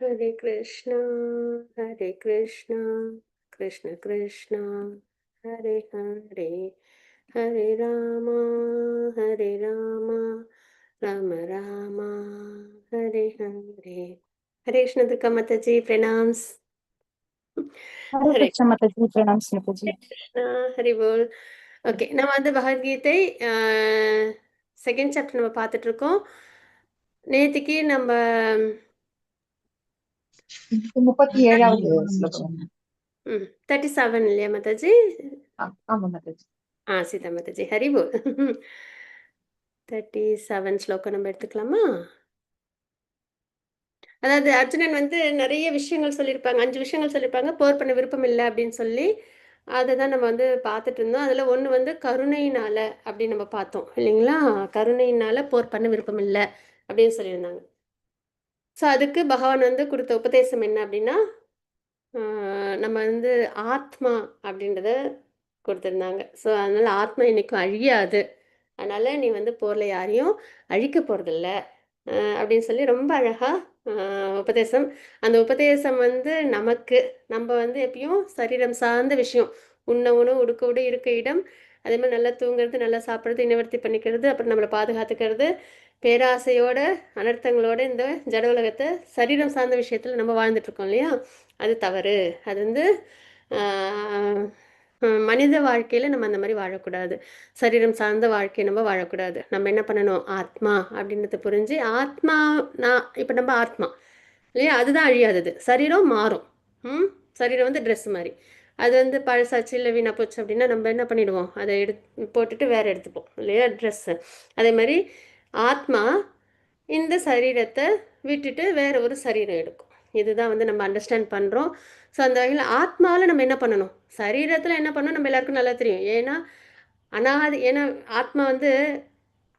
Hare Krishna, Hare Krishna, Krishna Krishna, Hare Hare, Hare Rama, Hare Rama, Rama Rama, Hare Hare. Hare Krishna Durga Mataji, pranams. हरे Hare Krishna माता जी, प्रणाम स्मिता जी। Krishna, Hare Bol. Okay, நம்ம வந்து Bhagavad Gita second chapter நம்ம பார்த்துட்டு இருக்கோம். நேத்திக்கு நம்ம 37வது ஸ்லோகம். 37 இல்லையா மாதாஜி? ஆமா மாதாஜி. சீதா மாதாஜி, ஹரி போல். 37 ஸ்லோகம் நம்ம எடுத்துக்கலாமா? அதாவது அர்ஜுனன் வந்து நிறைய விஷயங்கள் சொல்லியிருப்பாங்க, 5 விஷயங்கள் சொல்லியிருப்பாங்க, போர் பண்ண விருப்பம் இல்லை அப்படின்னு சொல்லி. அதை தான் நம்ம வந்து பார்த்துட்டு இருந்தோம். அதில் ஒன்று வந்து கருணையினால அப்படின்னு நம்ம பார்த்தோம் இல்லைங்களா? கருணையினால போர் பண்ண விருப்பம் இல்லை அப்படின்னு சொல்லியிருந்தாங்க. ஸோ அதுக்கு பகவான் வந்து கொடுத்த உபதேசம் என்ன அப்படின்னா, நம்ம வந்து ஆத்மா அப்படின்றத கொடுத்துருந்தாங்க. ஸோ அதனால் ஆத்மா இன்னைக்கும் அழியாது, அதனால் நீ வந்து போரில் யாரையும் அழிக்க போகிறதில்ல அப்படின்னு சொல்லி ரொம்ப அழகாக உபதேசம். அந்த உபதேசம் வந்து நமக்கு, நம்ம வந்து எப்பயும் சரீரம் சார்ந்த விஷயம், உண்ண உணவு, உடுக்க உடை, இருக்க இடம், அதே மாதிரி நல்லா தூங்குறது, நல்லா சாப்பிட்றது, இனவர்த்தி பண்ணிக்கிறது, அப்புறம் நம்மளை பாதுகாத்துக்கிறது, பேராசையோட அனர்த்தங்களோட இந்த ஜட உலகத்தை சரீரம் சார்ந்த விஷயத்தில் நம்ம வாழ்ந்துட்டுருக்கோம் இல்லையா? அது தவறு. அது வந்து மனித வாழ்க்கையில் நம்ம அந்த மாதிரி வாழக்கூடாது. சரீரம் சார்ந்த வாழ்க்கையை நம்ம வாழக்கூடாது. நம்ம என்ன பண்ணணும்? ஆத்மா அப்படின்றத புரிஞ்சு, ஆத்மா நான் இப்போ நம்ம ஆத்மா இல்லையா? அதுதான் அழியாதது. சரீரம் மாறும். ம் சரீரம் வந்து ட்ரெஸ் மாதிரி. அது வந்து பழசாச்சு இல்லை வீணாக போச்சு அப்படின்னா நம்ம என்ன பண்ணிடுவோம்? அதை போட்டுட்டு வேறு எடுத்துப்போம் இல்லையா? ட்ரெஸ்ஸு. அதே மாதிரி ஆத்மா இந்த சரீரத்தை விட்டுட்டு வேற ஒரு சரீரம் எடுக்கும். இதுதான் வந்து நம்ம அண்டர்ஸ்டாண்ட் பண்ணுறோம். ஸோ அந்த வகையில் ஆத்மாவில் நம்ம என்ன பண்ணணும்? சரீரத்தில் என்ன பண்ணணும் நம்ம எல்லாருக்கும் நல்லா தெரியும். ஏன்னா ஆத்மா வந்து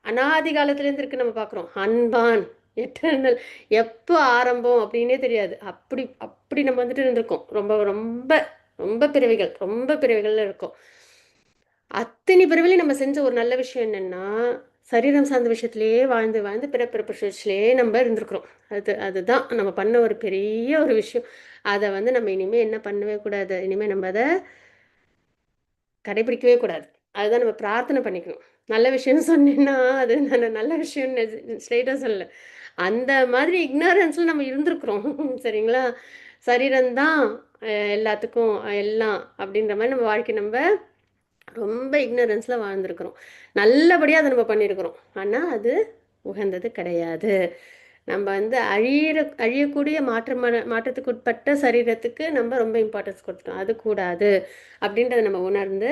அனாதி காலத்துலேருந்து இருக்கு. நம்ம பார்க்குறோம் அன்பான், எட்டர்னல், எப்போ ஆரம்பம் அப்படின்னே தெரியாது. அப்படி அப்படி நம்ம வந்துட்டு இருந்திருக்கோம். ரொம்ப ரொம்ப ரொம்ப பிறவிகள்ல இருக்கோம். அத்தனை பிறவிலையும் நம்ம செஞ்ச ஒரு நல்ல விஷயம் என்னன்னா, சரீரம் சார்ந்த விஷயத்திலேயே வாழ்ந்து வாழ்ந்து பிறப்பிறப்பு சுழற்சியிலேயே நம்ம இருந்திருக்கிறோம். அதுதான் நம்ம பண்ண ஒரு பெரிய ஒரு விஷயம். அதை வந்து நம்ம இனிமேல் என்ன பண்ணவே கூடாது. இனிமேல் நம்ம அதை கடைபிடிக்கவே கூடாது. அதுதான் நம்ம பிரார்த்தனை பண்ணிக்கணும். நல்ல விஷயம்னு சொன்னேன்னா, அது நான் நல்ல விஷயம்னு ஸ்ட்ரெயிட்டாக சொல்லல. அந்த மாதிரி இக்னாரன்ஸில் நம்ம இருந்திருக்கிறோம். சரிங்களா? சரீரம் தான் எல்லாத்துக்கும் எல்லாம் அப்படின்ற மாதிரி நம்ம வாழ்க்கை நம்ம ரொம்ப இக்னரன்ஸில் வாழ்ந்துருக்கிறோம். நல்லபடியாக அதை நம்ம பண்ணியிருக்கிறோம். ஆனால் அது உகந்தது கிடையாது. நம்ம வந்து அழியக்கூடிய மாற்றத்துக்கு உட்பட்ட சரீரத்துக்கு நம்ம ரொம்ப இம்பார்ட்டன்ஸ் கொடுத்துட்டோம். அது கூடாது அப்படின்றத நம்ம உணர்ந்து,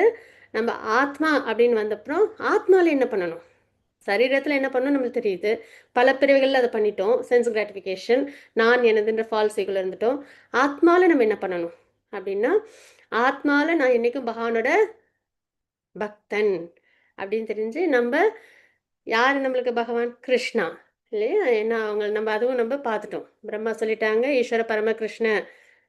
நம்ம ஆத்மா அப்படின்னு வந்தப்புறம் ஆத்மாவில் என்ன பண்ணணும்? சரீரத்தில் என்ன பண்ணணும் நம்மளுக்கு தெரியுது. பல பிரிவுகளில் அதை பண்ணிட்டோம். சென்ஸ் கிராட்டிஃபிகேஷன், நான் எனதுன்ற ஃபால்ஸ் ஈகோல இருந்துட்டோம். ஆத்மாவில் நம்ம என்ன பண்ணணும் அப்படின்னா, ஆத்மாவில் நான் என்றைக்கும் பகவானோட பக்தன் அப்படின்னு தெரிஞ்சு நம்ம யார் நம்மளுக்கு பகவான்? கிருஷ்ணா இல்லையா? ஏன்னா அவங்க நம்ம அதுவும் நம்ம பார்த்துட்டோம். பிரம்மா சொல்லிட்டாங்க, ஈஸ்வர பரம கிருஷ்ண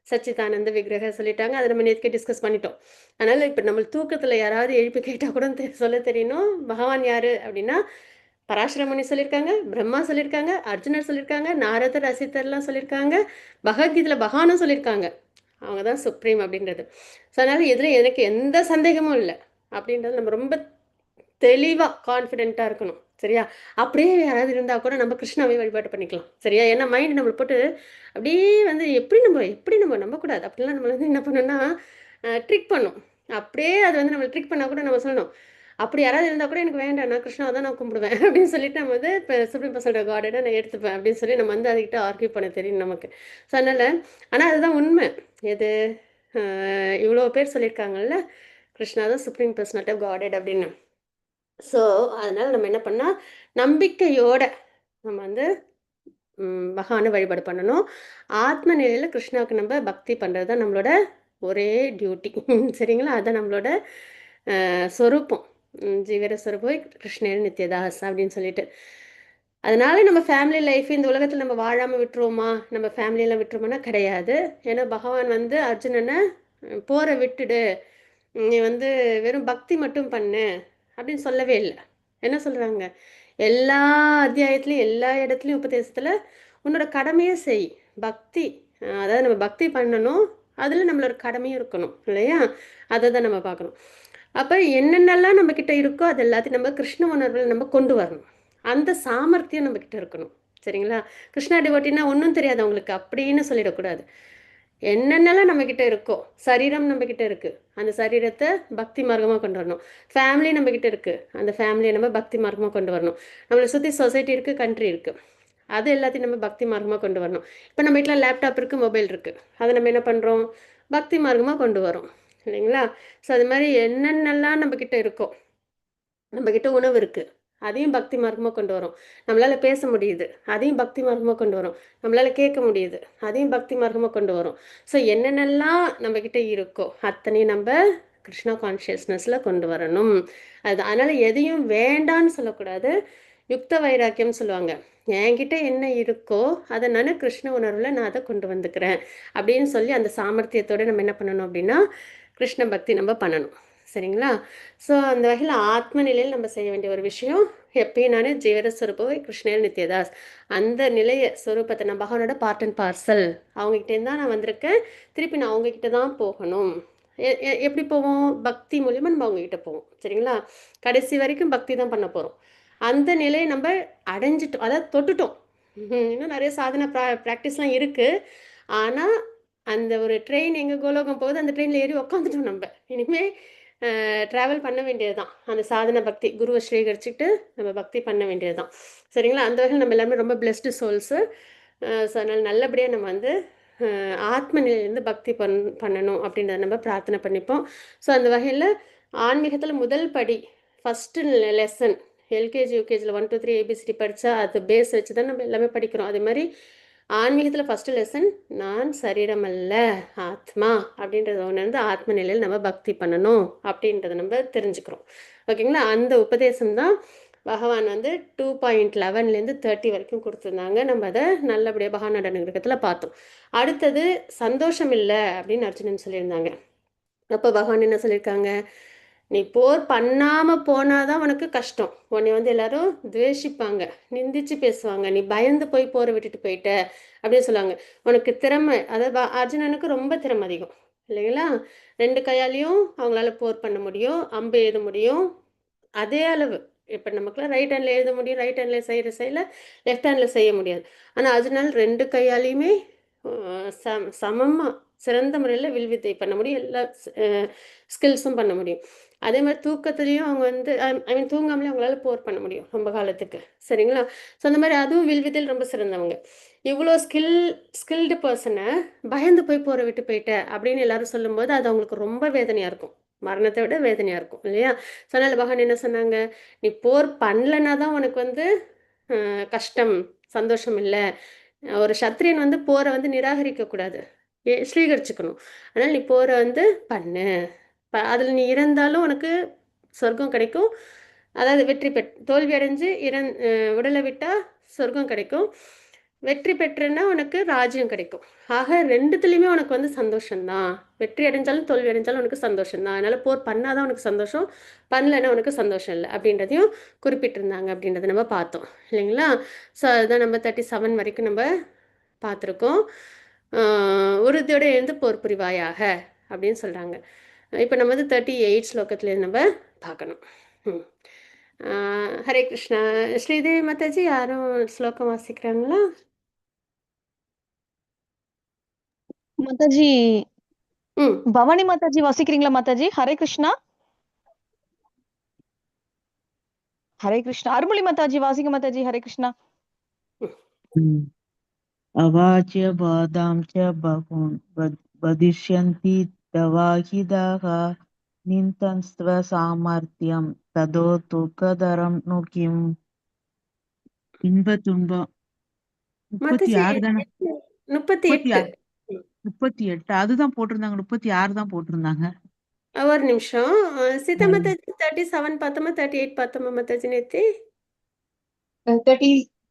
சச்சிதானந்த விக்கிரக சொல்லிட்டாங்க. அதை நம்ம நேற்றுக்கே டிஸ்கஸ் பண்ணிட்டோம். அதனால் இப்போ நம்ம தூக்கத்தில் யாராவது எழுப்பி கேட்டால் கூட சொல்ல தெரியணும் பகவான் யார் அப்படின்னா, பராசர முனி சொல்லியிருக்காங்க, பிரம்மா சொல்லியிருக்காங்க, அர்ஜுனர் சொல்லியிருக்காங்க, நாரதர் அசித்தர்லாம் சொல்லியிருக்காங்க, பகவத்கீதையில் பகவானும் சொல்லியிருக்காங்க. அவங்க தான் சுப்ரீம் அப்படின்றது. ஸோ அதனால் இதில் எனக்கு எந்த சந்தேகமும் இல்லை அப்படின்றது நம்ம ரொம்ப தெளிவாக கான்ஃபிடென்ட்டாக இருக்கணும். சரியா? அப்படியே யாராவது இருந்தால் கூட நம்ம கிருஷ்ணாவே வழிபாடு பண்ணிக்கலாம். சரியா? ஏன்னா மைண்ட் நம்மளை போட்டு அப்படியே வந்து எப்படி நம்ம நம்பக்கூடாது. அப்படிலாம் நம்ம வந்து என்ன பண்ணணும்னா ட்ரிக் பண்ணும். அப்படியே அது வந்து நம்மளை ட்ரிக் பண்ணால் கூட நம்ம சொல்லணும், அப்படி யாராவது இருந்தால் கூட எனக்கு வேண்டாம், நான் கிருஷ்ணாவை தான் நான் கும்பிடுவேன் அப்படின்னு சொல்லிட்டு நம்ம வந்து இப்போ சுப்ரீம் பர்சனோட காடை நான் எடுத்துப்பேன் அப்படின்னு சொல்லி நம்ம வந்து அதுக்கிட்ட ஆர்கியூ பண்ண தெரியும் நமக்கு. ஸோ அதனால் ஆனால் அதுதான் உண்மை. எது இவ்வளோ பேர் சொல்லியிருக்காங்கல்ல, கிருஷ்ணா தான் சுப்ரீம் பர்சனாலிட்டி ஆஃப் காடட் அப்படின்னு. ஸோ அதனால் நம்ம என்ன பண்ணால் நம்பிக்கையோட நம்ம வந்து பகவானை வழிபாடு பண்ணணும். ஆத்ம நிலையில் கிருஷ்ணாவுக்கு நம்ம பக்தி பண்ணுறது தான் நம்மளோட ஒரே டியூட்டி. சரிங்களா? அதுதான் நம்மளோட சொரூப்பம். ஜீவர சொரூபம் கிருஷ்ணர் நித்யதாஸ் அப்படின்னு சொல்லிட்டு. அதனால நம்ம ஃபேமிலி லைஃப் இந்த உலகத்தில் நம்ம வாழாமல் விட்டுருவோமா? நம்ம ஃபேமிலியெல்லாம் விட்டுருவோம்னா கிடையாது. ஏன்னா பகவான் வந்து அர்ஜுனனை போரை விட்டுடு, நீ வந்து வெறும் பக்தி மட்டும் பண்ணு அப்படின்னு சொல்லவே இல்லை. என்ன சொல்கிறாங்க? எல்லா அத்தியாயத்துலையும் எல்லா இடத்துலையும் உபதேசத்தில் உன்னோட கடமையை செய், பக்தி அதாவது நம்ம பக்தி பண்ணணும், அதில் நம்மளோட கடமையும் இருக்கணும் இல்லையா? அதை தான் நம்ம பார்க்கணும். அப்போ என்னென்னலாம் நம்மக்கிட்ட இருக்கோ அது எல்லாத்தையும் நம்ம கிருஷ்ண உணர்வில் நம்ம கொண்டு வரணும். அந்த சாமர்த்தியம் நம்மக்கிட்ட இருக்கணும். சரிங்களா? கிருஷ்ணா டிவோட்டினா ஒன்றும் தெரியாது அவங்களுக்கு அப்படின்னு சொல்லிடக்கூடாது. என்னென்னலாம் நம்மக்கிட்ட இருக்கோ, சரீரம் நம்மக்கிட்ட இருக்குது, அந்த சரீரத்தை பக்தி மார்க்கமாக கொண்டு வரணும். ஃபேமிலி நம்மக்கிட்ட இருக்குது, அந்த ஃபேமிலியை நம்ம பக்தி மார்க்கமாக கொண்டு வரணும். நம்மளை சுற்றி சொசைட்டி இருக்குது, கண்ட்ரி இருக்குது, அது எல்லாத்தையும் நம்ம பக்தி மார்க்கமாக கொண்டு வரணும். இப்போ நம்ம வீட்டில் லேப்டாப் இருக்குது, மொபைல் இருக்குது, அதை நம்ம என்ன பண்ணுறோம்? பக்தி மார்க்கமாக கொண்டு வரோம் இல்லைங்களா? ஸோ அது மாதிரி என்னென்னலாம் நம்மக்கிட்ட இருக்கோ, நம்மக்கிட்ட உணவு இருக்குது, அதையும் பக்தி மார்க்கமாக கொண்டு வரோம். நம்மளால் பேச முடியுது, அதையும் பக்தி மார்க்கமாக கொண்டு வரோம். நம்மளால் கேட்க முடியுது, அதையும் பக்தி மார்க்கமாக கொண்டு வரோம். ஸோ என்னென்னலாம் நம்மக்கிட்ட இருக்கோ அத்தனையும் நம்ம கிருஷ்ணா கான்ஷியஸ்னஸில் கொண்டு வரணும். அது அதனால் எதையும் வேண்டான்னு சொல்லக்கூடாது. யுக்த வைராக்கியம் சொல்லுவாங்க. என்கிட்ட என்ன இருக்கோ அதை நான் கிருஷ்ண உணர்வில் நான் அதை கொண்டு வந்துக்கிறேன் அப்படின்னு சொல்லி அந்த சாமர்த்தியத்தோடு நம்ம என்ன பண்ணணும் அப்படின்னா கிருஷ்ண பக்தி நம்ம பண்ணணும். சரிங்களா? ஸோ அந்த வகையில் ஆத்ம நிலையில் நம்ம செய்ய வேண்டிய ஒரு விஷயம், எப்பயும் நான் ஜீவர ஸ்வரூபவை கிருஷ்ணர் நித்யதாஸ், அந்த நிலைய ஸ்வரூபத்தை நான் பகவானோட பார்ட் அண்ட் பார்சல், அவங்ககிட்டேருந்து தான் நான் வந்திருக்கேன், திருப்பி நான் அவங்ககிட்ட தான் போகணும். எப்படி போவோம்? பக்தி மூலியமாக நம்ம அவங்ககிட்ட போவோம். சரிங்களா? கடைசி வரைக்கும் பக்தி தான் பண்ண போகிறோம். அந்த நிலையை நம்ம அடைஞ்சிட்டோம், அதாவது தொட்டுட்டோம். இன்னும் நிறைய சாதனை ப்ராக்டிஸ்லாம் இருக்குது. ஆனால் அந்த ஒரு ட்ரெயின் எங்கே கோலோகம் போகுது, அந்த ட்ரெயினில் ஏறி உக்காந்துட்டோம். நம்ம இனிமேல் ட்ராவல் பண்ண வேண்டியது தான். அந்த சாதனை பக்தி குருவை ஸ்வீகரிச்சுட்டு நம்ம பக்தி பண்ண வேண்டியது தான். சரிங்களா? அந்த வகையில் நம்ம எல்லாமே ரொம்ப பிளெஸ்டு சோல்ஸு. ஸோ அதனால் நல்லபடியாக நம்ம வந்து ஆத்ம நிலையிலேருந்து பக்தி பண்ணணும் அப்படின்றத நம்ம பிரார்த்தனை பண்ணிப்போம். ஸோ அந்த வகையில் ஆன்மீகத்தில் முதல் படி, ஃபஸ்ட்டு லெசன், எல்கேஜி யூகேஜியில் 1 2 3 ஏபிசிடி படித்தா அது பேஸ் வச்சு தான் நம்ம எல்லாமே படிக்கிறோம். அதே மாதிரி ஆன்மீகத்தில் ஃபஸ்ட்டு லெசன் நான் சரீரம் அல்ல ஆத்மா அப்படின்றத உணர்ந்து ஆத்ம நிலையில் நம்ம பக்தி பண்ணணும் அப்படின்றத நம்ம தெரிஞ்சுக்கிறோம். ஓகேங்களா? அந்த உபதேசம் தான் பகவான் வந்து 2.11லேருந்து 30 வரைக்கும் கொடுத்துருந்தாங்க. நம்ம அதை நல்லபடியாக பகவானோட அனுகிரகத்தில் பார்த்தோம். அடுத்தது சந்தோஷம் இல்லை அப்படின்னு அர்ஜுனன் சொல்லியிருந்தாங்க. அப்போ பகவான் என்ன சொல்லியிருக்காங்க? நீ போர் பண்ணாமல் போனாதான் உனக்கு கஷ்டம், உன்னை வந்து எல்லாரும் துவேஷிப்பாங்க, நிந்திச்சு பேசுவாங்க, நீ பயந்து போய் போரை விட்டுட்டு போயிட்ட அப்படின்னு சொல்லுவாங்க. உனக்கு திறமை, அதாவது அர்ஜுனனுக்கு ரொம்ப திறமை அதிகம் இல்லைங்களா? 2 கையாலையும் அவங்களால போர் பண்ண முடியும், அம்பு எழுத முடியும். அதே அளவு இப்போ நமக்குலாம் ரைட் ஹேண்டில் எழுத முடியும், ரைட் ஹேண்டில் செய்கிற செயலை லெஃப்ட் ஹேண்டில் செய்ய முடியாது. ஆனால் அதனால 2 கையாலையுமே சமமாக சிறந்த முறையில் வில்வித்தை பண்ண முடியும், எல்லா ஸ்கில்ஸும் பண்ண முடியும். அதே மாதிரி தூக்கத்துலேயும் அவங்க வந்து ஐ மீன் தூங்காமலே அவங்களால போர் பண்ண முடியும் ரொம்ப காலத்துக்கு. சரிங்களா? ஸோ அந்த மாதிரி அதுவும் வில்வித்தையில் ரொம்ப சிறந்தவங்க. இவ்வளோ ஸ்கில்டு பர்சனை பயந்து போய் போரை விட்டு போயிட்ட அப்படின்னு எல்லாரும் சொல்லும்போது அது அவங்களுக்கு ரொம்ப வேதனையாக இருக்கும், மரணத்தை விட வேதனையாக இருக்கும் இல்லையா? சொன்னால பகவான் என்ன சொன்னாங்க? நீ போர் பண்ணலன்னா தான் உனக்கு வந்து கஷ்டம், சந்தோஷம் இல்லை. ஒரு சத்திரியன் வந்து போரை வந்து நிராகரிக்கக்கூடாது, ஸ்வீகரிச்சுக்கணும். அதனால் நீ போரை வந்து பண்ணு, அதில் நீ இறந்தாலும் உனக்கு சொர்க்கம் கிடைக்கும். அதாவது வெற்றி தோல்வி அடைஞ்சு உடலை விட்டால் சொர்க்கம் கிடைக்கும், வெற்றி பெற்றேன்னா உனக்கு ராஜ்யம் கிடைக்கும். ஆக 2துலேயுமே உனக்கு வந்து சந்தோஷம்தான். வெற்றி அடைஞ்சாலும் தோல்வி அடைஞ்சாலும் உனக்கு சந்தோஷம்தான். அதனால் போர் பண்ணாதான் உனக்கு சந்தோஷம், பண்ணலைன்னா உனக்கு சந்தோஷம் இல்லை அப்படின்றதையும் குறிப்பிட்டிருந்தாங்க அப்படின்றத நம்ம பார்த்தோம் இல்லைங்களா? ஸோ அதுதான் நம்ம 37 வரைக்கும் நம்ம பார்த்துருக்கோம். உறுதியோடு எழுந்து போர் புரிவாயாக அப்படின்னு சொல்கிறாங்க. இப்போ நம்ம வந்து 38 ஸ்லோகத்துலேருந்து நம்ம பார்க்கணும். ஹரே கிருஷ்ணா. ஸ்ரீதேவி மாதாஜி யாரும் ஸ்லோகம் வாசிக்கிறாங்களா? மாதாஜி, ம் பவானி மாதாஜி வாசிக்கிறீங்களா மாதாஜி? ஹரே கிருஷ்ணா. ஹரே கிருஷ்ணா. அருள்மொழி மாதாஜி வாசிங்க மாதாஜி. ஹரே கிருஷ்ணா. अवाच्य बाधां च बहून् वदिष्यन्ति तवाहिदाः निन्तन्स्व सामर्थ्यं तदो துக்கதரம் नु किम्. இன்ப துன்பம் 36 தானே? 38. 38 அதுதான் போட்டிருந்தாங்க. 36 தான் போட்டிருந்தாங்க. ஒரு நிமிஷம். சீதா மாதாஜி 37 பார்த்தோமா, 38 பார்த்தோமா மாதாஜி? நேத்தி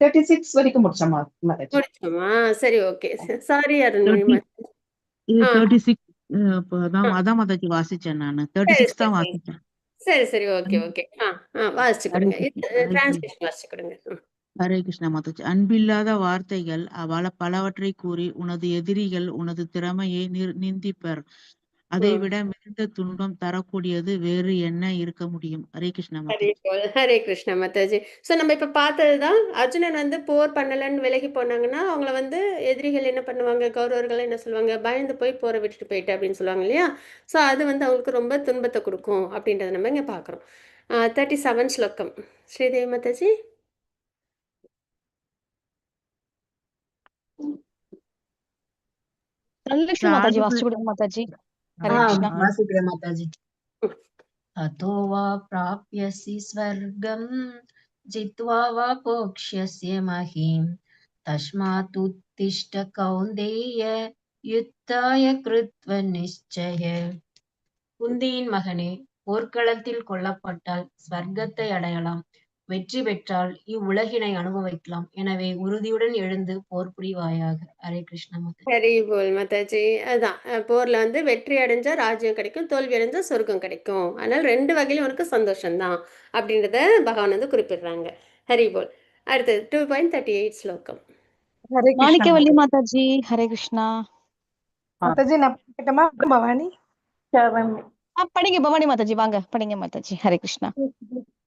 36 வரைக்கும் முடிச்சோமா மாதாஜி? முடிச்சோமா? சரி, ஓகே. சாரி அருண்மொழி மாதாஜி. இது ஆ 36 அதான் மாதாஜி வாசிச்சேன் நானு. 36 தான் வாசிச்சேன். சரி, ஓகே. வாசிச்சு கொடுங்க. டிரான்ஸ்லேஷன் வாசிச்சு கொடுங்க. ஹரே கிருஷ்ணா மாதாஜி. அன்பில்லாத வார்த்தைகள் பலவற்றை கூறி உனது எதிரிகள் உனது திறமையை நிந்திப்பர். அதைவிட மிகுந்த துன்பம் தரக்கூடியது வேறு என்ன இருக்க முடியும்? ஹரே கிருஷ்ணா ஹரே மாதாஜி. போல் ஹரே கிருஷ்ணா மாதாஜி. ஸோ நம்ம இப்போ பார்த்தது தான் அர்ஜுனன் வந்து போர் பண்ணலைன்னு விலகி போனாங்கன்னா அவங்கள வந்து எதிரிகள் என்ன பண்ணுவாங்க, கௌரவர்கள் என்ன சொல்லுவாங்க, பயந்து போய் போரை விட்டுட்டு போயிட்டு அப்படின்னு சொல்லுவாங்க இல்லையா? ஸோ அது வந்து அவங்களுக்கு ரொம்ப துன்பத்தை கொடுக்கும் அப்படின்றத நம்ம இங்கே பார்க்குறோம். 37 ஸ்லோகம் ஸ்ரீதேவி மாதாஜி. தனலட்சுமி மாதாஜி சாது வாசிச்சு கொடுங்க மாதாஜி. ஹரே ஆ, கிருஷ்ணா. வாசிக்கிறேன் மாதாஜி. ம். अतो वा प्राप्यसि स्वर्गं जित्वा वा भोक्ष्यसि महीम् तस्मात् उत्तिष्ठ कौन्तेय युद्धाय कृत्वा निश्चय. குந்தியின் மகனே, போர்க்களத்தில் கொல்லப்பட்டால் ஸ்வர்க்கத்தை அடையலாம், வெற்றி பெற்றால் இவ்வுலகினை அனுபவிக்கலாம். எனவே உறுதியுடன் எழுந்து போர் புரிவாயாக. ஹரே கிருஷ்ண மாதாஜி. ஹரி போல் மாதாஜி. அதுதான் போரில் வந்து வெற்றி அடைஞ்சா ராஜ்யம் கிடைக்கும், தோல்வி அடைஞ்சா சொர்க்கம் கிடைக்கும். அதனால் ரெண்டு வகையிலும் உனக்கு சந்தோஷம்தான் அப்படின்றத பகவான் வந்து குறிப்பிடுறாங்க. ஹரி போல். அடுத்தது 2.38 ஸ்லோகம். हरे कृष्णा மாணிக்கவல்லி மாதாஜி. ஹரே கிருஷ்ணா. माताजी நான் படிக்கட்டுமா பவானி? படிங்க பவானி மாதாஜி, வாங்க படிங்க மாதாஜி. ஹரே கிருஷ்ணா.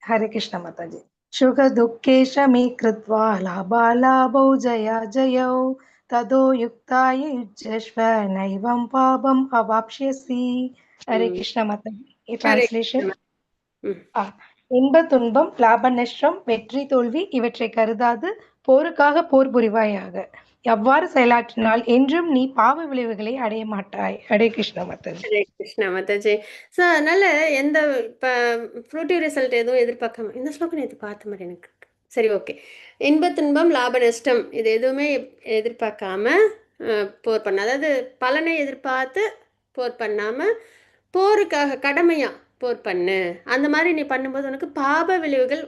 हरे कृष्ण माताजी. सुख दुःखे शमी कृत्वा लाभालाभौ जया जयौ तदो युक्ताय युज्यस्व नैवं पापम् अवाप्स्यसि. हरे ம். कृष्ण माताजी. ये ஹரே ट्रांसलेशन. கிருஷ்ணா. ம். இன்ப துன்பம் லாப நஷ்டம் வெற்றி தோல்வி இவற்றை கருதாது போருக்காக போர் புரிவாயாக. எவ்வாறு செயலாற்றினால் என்றும் நீ பாவ விளைவுகளை அடைய மாட்டாய். ஹரே கிருஷ்ண மாதாஜி. ஹரே கிருஷ்ணா மாதாஜி. ஸோ அதனால எந்த இப்போ ஃப்ரூட்டிவ் ரிசல்ட் எதுவும் எதிர்பார்க்காம இந்த ஸ்லோகம் நேற்று பார்த்த மாதிரி எனக்கு இருக்கு. சரி, ஓகே. இன்ப துன்பம் லாப நஷ்டம் இது எதுவுமே எதிர்பார்க்காம போர் பண்ண, அதாவது பலனை எதிர்பார்த்து போர் பண்ணாமல் போருக்காக கடமையாக போர் பண்ணு. அந்த மாதிரி நீ பண்ணும்போது உனக்கு பாப விளைவுகள்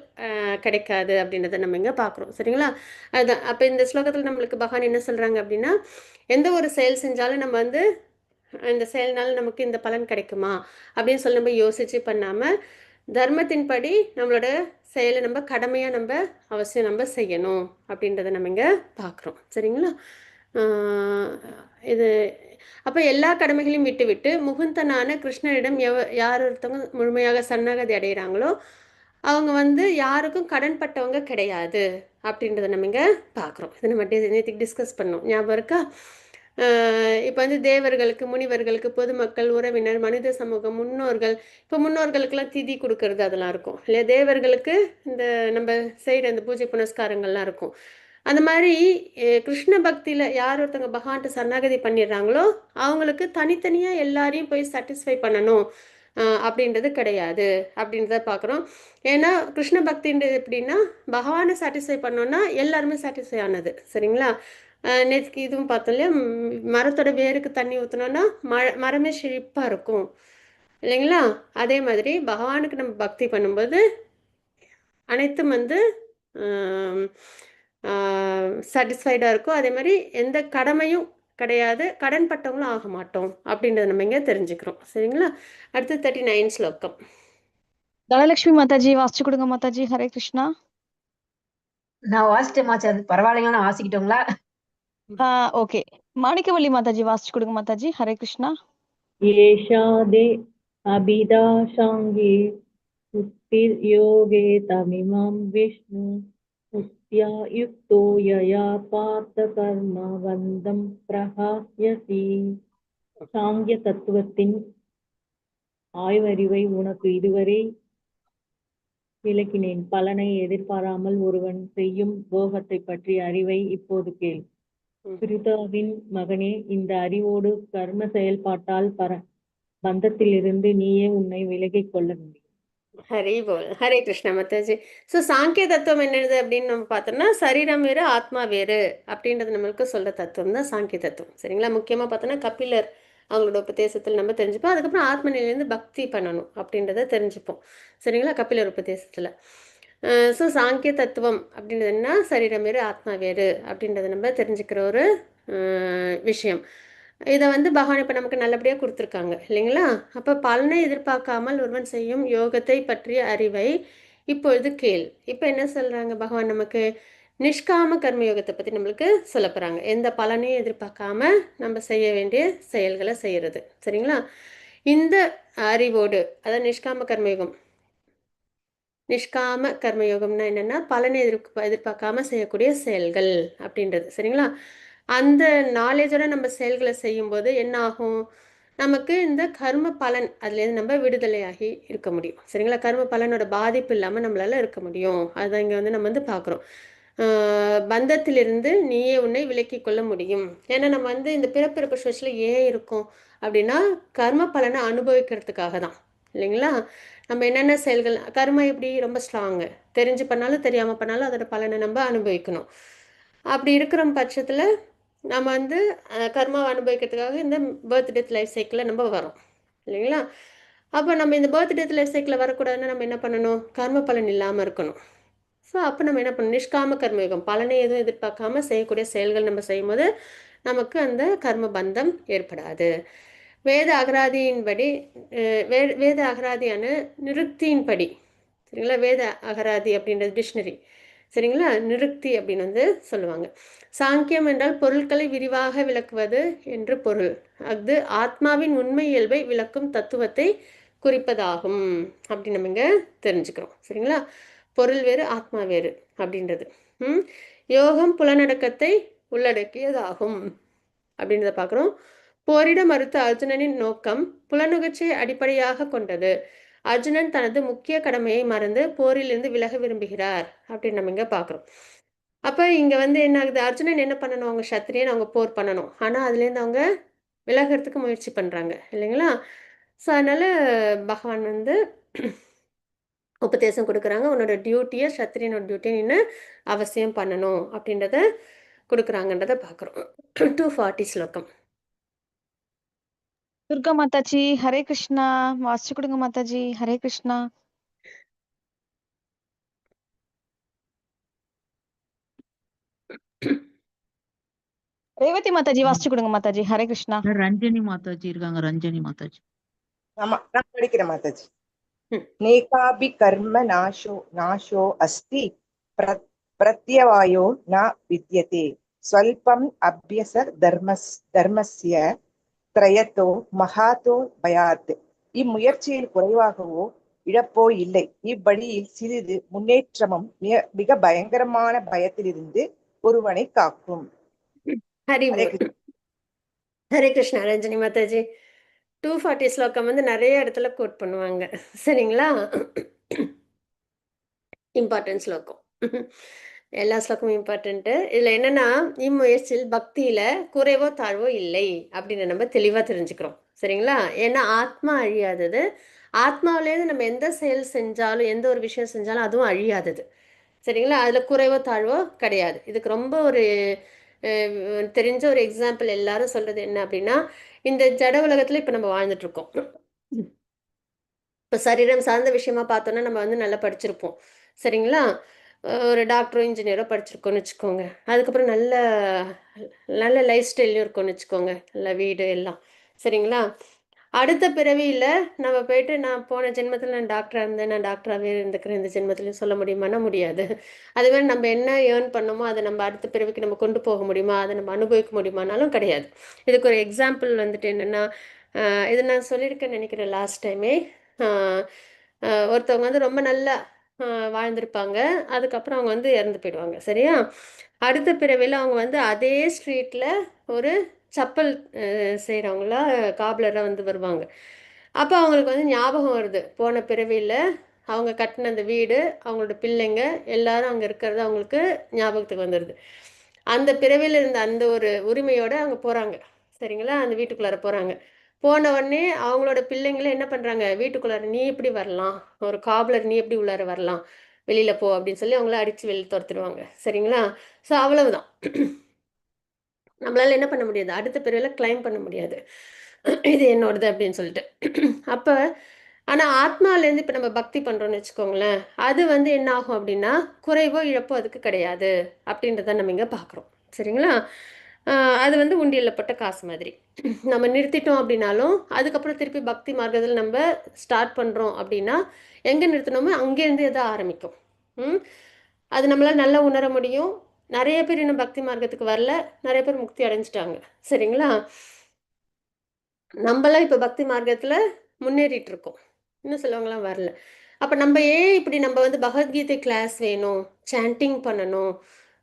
கிடைக்காது அப்படின்றத நம்ம இங்கே பார்க்குறோம். சரிங்களா? அதுதான் அப்போ இந்த ஸ்லோகத்தில் நம்மளுக்கு பகவான் என்ன சொல்கிறாங்க அப்படின்னா, எந்த ஒரு செயல் செஞ்சாலும் நம்ம வந்து இந்த செயல்னால நமக்கு இந்த பலன் கிடைக்குமா அப்படின்னு சொல்லி நம்ம யோசிச்சு பண்ணாமல் தர்மத்தின்படி நம்மளோட செயலை நம்ம கடமையாக நம்ம அவசியம் நம்ம செய்யணும் அப்படின்றத நம்ம இங்கே பார்க்குறோம். சரிங்களா? இது அப்போ எல்லா கடமைகளையும் விட்டு விட்டு முகுந்தனான கிருஷ்ணரிடம் யார் ஒருத்தவங்க முழுமையாக சரணாகதி அடைகிறாங்களோ அவங்க வந்து யாருக்கும் கடன்பட்டவங்க கிடையாது அப்படின்றத நம்ம இங்கே பார்க்குறோம். இதை நம்ம நேற்றுக்கு டிஸ்கஸ் பண்ணோம், ஞாபகம் இருக்கா? இப்போ வந்து தேவர்களுக்கு, முனிவர்களுக்கு, பொதுமக்கள், உறவினர், மனித சமூகம், முன்னோர்கள், இப்போ முன்னோர்களுக்கெல்லாம் திதி கொடுக்கறது அதெல்லாம் இருக்கும் இல்லையா? தேவர்களுக்கு இந்த நம்ம செய்கிற அந்த பூஜை புனஸ்காரங்கள்லாம் இருக்கும். அந்த மாதிரி கிருஷ்ண பக்தியில் யார் ஒருத்தவங்க பகவான்ட்டு சரணாகதி பண்ணிடுறாங்களோ அவங்களுக்கு தனித்தனியாக எல்லாரையும் போய் சாட்டிஸ்ஃபை பண்ணணும் அப்படின்றது கிடையாது அப்படின்றத பார்க்குறோம். ஏன்னா கிருஷ்ண பக்தின்றது எப்படின்னா பகவானை சாட்டிஸ்ஃபை பண்ணோன்னா எல்லாருமே சாட்டிஸ்ஃபை ஆனது. சரிங்களா? நேற்றுக்கு இதுவும் பார்த்தோம் இல்லையா? மரத்தோட வேருக்கு தண்ணி ஊற்றினோன்னா மரமே செழிப்பாக இருக்கும் இல்லைங்களா? அதே மாதிரி பகவானுக்கு நம்ம பக்தி பண்ணும்போது அனைத்தும் வந்து சாட்டிஸ்ஃபைடாக இருக்கும். அதே மாதிரி எந்த கடமையும் கிடையாது, கடன்பட்டவங்களும் ஆக மாட்டோம் அப்படின்றத நம்ம இங்கே தெரிஞ்சுக்கிறோம். சரிங்களா? அடுத்து 39 ஸ்லோகம். தனலட்சுமி மாதாஜி வாசிச்சு கொடுங்க மாதாஜி. ஹரே கிருஷ்ணா. நான் வாசிட்டேன் மாதாஜி. பரவாயில்லைங்களா? நான் வாசிக்கிட்டோங்களா? ஓகே. மாணிக்கவல்லி மாதாஜி வாசிச்சு கொடுங்க மாதாஜி. ஹரே கிருஷ்ணா. ஏஷாதே அபிதாஷாங்கே உத்திர்யோகே தமிமாம் விஷ்ணு உத்யா யுக்தோ யயா பார்த்த கர்ம வந்தம் பிரஹாஸ்யசி. சாங்கிய தத்துவத்தின் ஆய்வறிவை உனக்கு இதுவரை விளக்கினேன். பலனை எதிர்பாராமல் ஒருவன் செய்யும் போகத்தை பற்றிய அறிவை இப்போது கேள். பிருதாவின் மகனே, இந்த அறிவோடு கர்ம செயல்பாட்டால் பந்தத்திலிருந்து நீயே உன்னை விலகிக் கொள்ள முடியும். ஹரி போல். ஹரே கிருஷ்ண மாதாஜி. ஸோ சாங்கிய தத்துவம் என்னது அப்படின்னு நம்ம பார்த்தோம்னா சரீரம் வேறு ஆத்மா வேறு அப்படின்றது நம்மளுக்கு சொல்ற தத்துவம் தான் சாங்கிய தத்துவம். சரிங்களா? முக்கியமாக பார்த்தோன்னா கபிலர் அவங்களோட உபதேசத்தில் நம்ம தெரிஞ்சுப்போம். அதுக்கப்புறம் ஆத்ம நிலையிலேருந்து பக்தி பண்ணணும் அப்படின்றத தெரிஞ்சுப்போம். சரிங்களா? கபிலர் உபதேசத்தில். ஸோ சாங்கிய தத்துவம் அப்படின்றதுன்னா சரீரம் வேறு ஆத்மா வேறு அப்படின்றத நம்ம தெரிஞ்சுக்கிற ஒரு விஷயம். இதை வந்து பகவான் இப்போ நமக்கு நல்லபடியாக கொடுத்துருக்காங்க இல்லைங்களா? அப்போ பலனை எதிர்பார்க்காமல் ஒருவன் செய்யும் யோகத்தை பற்றிய அறிவை இப்பொழுது கேள். இப்போ என்ன சொல்கிறாங்க பகவான் நமக்கு? நிஷ்காம கர்மயோகத்தை பற்றி நம்மளுக்கு சொல்ல போகிறாங்க. எந்த பலனையும் எதிர்பார்க்காம நம்ம செய்ய வேண்டிய செயல்களை செய்கிறது. சரிங்களா? இந்த அறிவோடு, அதாவது நிஷ்காம கர்மயோகம்னா என்னென்னா பலனை எதிர்பார்க்காம செய்யக்கூடிய செயல்கள் அப்படின்றது. சரிங்களா? அந்த நாலேஜோட நம்ம செயல்களை செய்யும்போது என்ன ஆகும், நமக்கு இந்த கர்ம பலன் அதுலேருந்து நம்ம விடுதலையாகி இருக்க முடியும். சரிங்களா? கர்ம பலனோட பாதிப்பு இல்லாமல் நம்மளால இருக்க முடியும். அதுதான் இங்கே வந்து நம்ம வந்து பார்க்குறோம். பந்தத்திலிருந்து நீயே உன்னை விலக்கி கொள்ள முடியும். ஏன்னா நம்ம வந்து இந்த பிறப்பிறப்பு சுழற்சியில் ஏன் இருக்கோம் அப்படின்னா கர்ம பலனை அனுபவிக்கிறதுக்காக தான், இல்லைங்களா? நம்ம என்னென்ன செயல்கள் கர்மம் எப்படி ரொம்ப ஸ்ட்ராங்கு, தெரிஞ்சு பண்ணாலும் தெரியாமல் பண்ணாலும் அதோட பலனை நம்ம அனுபவிக்கணும். அப்படி இருக்கிற பட்சத்தில் நம்ம வந்து கர்மாவை அனுபவிக்கிறதுக்காக இந்த பர்த் டெத் லைஃப் சைக்கிளில் நம்ம வரோம், இல்லைங்களா? அப்போ நம்ம இந்த பர்த் டெத் லைஃப் சைக்கிளில் வரக்கூடாதுன்னா நம்ம என்ன பண்ணணும், கர்ம பலன் இல்லாமல் இருக்கணும். ஸோ அப்போ நம்ம என்ன பண்ணணும், நிஷ்காம கர்மயோகம், பலனை எதுவும் எதிர்பார்க்காம செய்யக்கூடிய செயல்கள் நம்ம செய்யும்போது நமக்கு அந்த கர்ம பந்தம் ஏற்படாது. வேத அகராதியின்படி வேத அகராதியான நிருக்தியின்படி, சரிங்களா? வேத அகராதி அப்படின்றது டிக்ஷனரி, சரிங்களா? நிருக்தி அப்படின்னு வந்து சொல்லுவாங்க. சாங்கியம் என்றால் பொருட்களை விரிவாக விளக்குவது என்று பொருள். அது ஆத்மாவின் உண்மை இயல்பை விளக்கும் தத்துவத்தை குறிப்பதாகும் அப்படின்னு நம்ம இங்கே தெரிஞ்சுக்கிறோம். சரிங்களா? பொருள் வேறு ஆத்மா வேறு அப்படின்றது. யோகம் புலனடக்கத்தை உள்ளடக்கியதாகும் அப்படின்றத பார்க்குறோம். போரிட மறுத்த அர்ஜுனனின் நோக்கம் புலனுகர்ச்சியை அடிப்படையாக கொண்டது. அர்ஜுனன் தனது முக்கிய கடமையை மறந்து போரிலிருந்து விலக விரும்புகிறார் அப்படின்னு நம்ம இங்கே பார்க்குறோம். அப்போ இங்கே வந்து என்ன ஆகுது, அர்ஜுனன் என்ன பண்ணணும், அவங்க சத்திரியன், அவங்க போர் பண்ணணும். ஆனால் அதுலேருந்து அவங்க விலகிறதுக்கு முயற்சி பண்ணுறாங்க, இல்லைங்களா? ஸோ அதனால் பகவான் வந்து உபதேசம் கொடுக்குறாங்க. உன்னோட டியூட்டியை, சத்திரியனோட டியூட்டியை நின்று அவசியம் பண்ணணும் அப்படின்றத கொடுக்குறாங்கன்றத பார்க்குறோம். 240 ஸ்லோகம். துர்கா மாதாஜி ஹரே கிருஷ்ணா. வாசிச்சு கொடுங்க மாதாஜி. ஹரே கிருஷ்ணா. ரேவதி மாதாஜி வாசிச்சு கொடுங்க மாதாஜி. ஹரே கிருஷ்ணா. ரஞ்சனி மாதாஜி இருக்காங்க. ரஞ்சனி மாதாஜி. ஆமா, நான் படிக்கிறேன் மாதாஜி. நேகாபி கர்ம நாசோ அஸ்தி பிரத்யவாயோ ந வித்யதே ஸ்வல்பம் அபியச தர்மஸ்ய த்ரயத்தோ மகாதோ பயாத். இம்முயற்சியில் குறைவாகவோ இழப்போ இல்லை. இவ்வழியில் சிறிது முன்னேற்றமும் மிக பயங்கரமான பயத்திலிருந்து ஒருவனை காக்கும். ஹரே கிருஷ்ணா. ரஞ்சனி மாதாஜி 240 ஸ்லோகம் வந்து நிறைய இடத்துல கோட் பண்ணுவாங்க, சரிங்களா? இம்பார்ட்டன்ட் ஸ்லோகம், எல்லா ஸ்லோகமும் இம்பார்ட்டண்ட்டு. இதில் என்னென்னா இம்முயற்சியில் பக்தியில் குறைவோ தாழ்வோ இல்லை அப்படின்னு நம்ம தெளிவாக தெரிஞ்சுக்கிறோம், சரிங்களா? ஏன்னா ஆத்மா அழியாதது. ஆத்மாவிலேருந்து நம்ம எந்த செயல் செஞ்சாலும், எந்த ஒரு விஷயம் செஞ்சாலும் அதுவும் அழியாதது, சரிங்களா? அதில் குறைவோ தாழ்வோ கிடையாது. இதுக்கு ரொம்ப ஒரு தெரிஞ்ச ஒரு எக்ஸாம்பிள் எல்லாரும் சொல்கிறது என்ன அப்படின்னா, இந்த ஜட உலகத்தில் இப்போ நம்ம வாழ்ந்துட்டுருக்கோம். இப்போ சரீரம் சார்ந்த விஷயமா பார்த்தோன்னா நம்ம வந்து நல்லா படிச்சிருப்போம், சரிங்களா? ஒரு டாக்டரோ இன்ஜினியரோ படிச்சிருக்கோன்னு வச்சுக்கோங்க. அதுக்கப்புறம் நல்ல நல்ல லைஃப் ஸ்டைல்லையும் இருக்கும்னு வச்சுக்கோங்க, நல்ல வீடு எல்லாம், சரிங்களா? அடுத்த பிறவியில் நம்ம போயிட்டு நான் போன ஜென்மத்தில் நான் டாக்டராக இருந்தேன், நான் டாக்டராகவே இருந்துக்கிறேன் இந்த ஜென்மத்திலையும் சொல்ல முடியுமானா முடியாது. அதுமாதிரி நம்ம என்ன ஏர்ன் பண்ணோமோ அதை நம்ம அடுத்த பிறவிக்கு நம்ம கொண்டு போக முடியுமா, அதை நம்ம அனுபவிக்க முடியுமானாலும் கிடையாது. இதுக்கு ஒரு எக்ஸாம்பிள் வந்துட்டு என்னென்னா, இது நான் சொல்லியிருக்கேன்னு நினைக்கிறேன் லாஸ்ட் டைமே. ஒருத்தவங்க வந்து ரொம்ப நல்லா வாழ்ந்திருப்பாங்க, அதுக்கப்புறம் அவங்க வந்து இறந்து போயிடுவாங்க, சரியா? அடுத்த பிறவியில் அவங்க வந்து அதே ஸ்ட்ரீட்டில் ஒரு சப்பல் செய்கிறவங்களா காப்லராக வந்து வருவாங்க. அப்போ அவங்களுக்கு வந்து ஞாபகம் வருது, போன பிறவியில் அவங்க கட்டின அந்த வீடு, அவங்களோட பிள்ளைங்க எல்லாரும் அங்கே இருக்கிறது அவங்களுக்கு ஞாபகத்துக்கு வந்துடுது. அந்த பிறவியில் இருந்த அந்த ஒரு உரிமையோடு அவங்க போகிறாங்க, சரிங்களா? அந்த வீட்டுக்குள்ளார போகிறாங்க. போன உடனே அவங்களோட பிள்ளைங்கள என்ன பண்ணுறாங்க, வீட்டுக்குள்ளார நீ எப்படி வரலாம், ஒரு காப்லர் நீ எப்படி உள்ளார வரலாம், வெளியில் போ அப்படின்னு சொல்லி அவங்கள அடித்து வெளியில் துரத்துடுவாங்க, சரிங்களா? ஸோ அவ்வளவுதான். நம்மளால் என்ன பண்ண முடியாது, அடுத்த பிறவியில் கிளைம் பண்ண முடியாது இது என்னோடது அப்படின்னு சொல்லிட்டு. அப்போ ஆனால் ஆத்மாவிலேருந்து இப்போ நம்ம பக்தி பண்ணுறோன்னு வச்சுக்கோங்களேன், அது வந்து என்ன ஆகும் அப்படின்னா குறைவோ இழப்போ அதுக்கு கிடையாது அப்படின்றத நம்ம இங்கே பார்க்குறோம், சரிங்களா? அது வந்து உண்டியலில் போட்ட காசு மாதிரி. நம்ம நிறுத்திட்டோம் அப்படின்னாலும் அதுக்கப்புறம் திருப்பி பக்தி மார்க்கத்தில் நம்ம ஸ்டார்ட் பண்ணுறோம் அப்படின்னா எங்கே நிறுத்தினோமோ அங்கேருந்து எதாவது ஆரம்பிக்கும். அது நம்மளால் நல்லா உணர முடியும். நிறைய பேர் இன்னும் பக்தி மார்க்கத்துக்கு வரல, நிறைய பேர் முக்தி அடைஞ்சிட்டாங்க. சரிங்களா? நம்மளாம் இப்போ பக்தி மார்க்கத்தில் முன்னேறிட்டு இருக்கோம், இன்னும் சிலவங்களாம் வரல. அப்போ நம்ம ஏன் இப்படி நம்ம வந்து பகவத்கீதை கிளாஸ் வேணும், சாண்டிங் பண்ணணும்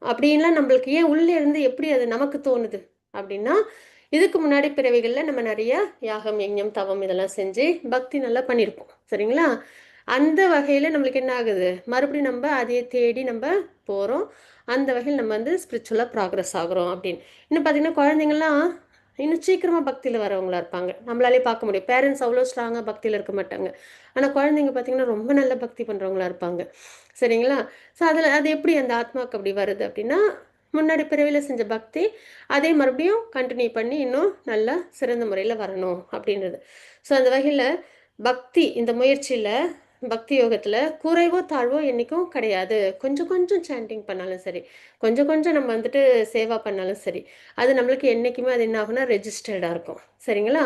அப்படின்லாம் நம்மளுக்கு ஏன் உள்ளே இருந்து எப்படி அது நமக்கு தோணுது அப்படின்னா, இதுக்கு முன்னாடி பிறவிகளில் நம்ம நிறைய யாகம் யஜ்ஞம் தவம் இதெல்லாம் செஞ்சு பக்தி நல்லா பண்ணியிருப்போம். சரிங்களா? அந்த வகையில் நம்மளுக்கு என்ன ஆகுது, மறுபடியும் நம்ம அதையே தேடி நம்ம போகிறோம். அந்த வகையில் நம்ம வந்து ஸ்பிரிச்சுவலாக ப்ராக்ரஸ் ஆகுறோம் அப்படின்னு. இன்னும் பார்த்தீங்கன்னா குழந்தைங்கள்லாம் இன்னும் சீக்கிரமாக பக்தியில் வரவங்களா இருப்பாங்க. நம்மளாலே பார்க்க முடியும். பேரண்ட்ஸ் அவ்வளோ ஸ்ட்ராங்காக பக்தியில் இருக்க மாட்டாங்க. ஆனால் குழந்தைங்க பார்த்தீங்கன்னா ரொம்ப நல்ல பக்தி பண்ணுறவங்களா இருப்பாங்க. சரிங்களா? ஸோ அதில் அது எப்படி அந்த ஆத்மாவுக்கு அப்படி வருது அப்படின்னா, முன்னாடி பிறவியில் செஞ்ச பக்தி அதே மறுபடியும் கண்டினியூ பண்ணி இன்னும் நல்லா சிறந்த முறையில் வரணும் அப்படின்றது. ஸோ அந்த வகையில் பக்தி இந்த முயற்சியில் பக்தி யோகத்தில் குறைவோ தாழ்வோ என்றைக்கும் கிடையாது. கொஞ்சம் கொஞ்சம் சாண்டிங் பண்ணாலும் சரி, கொஞ்சம் கொஞ்சம் நம்ம வந்துட்டு சேவா பண்ணாலும் சரி, அது நம்மளுக்கு என்றைக்குமே அது என்ன ஆகும்னா ரெஜிஸ்டர்டாக இருக்கும். சரிங்களா?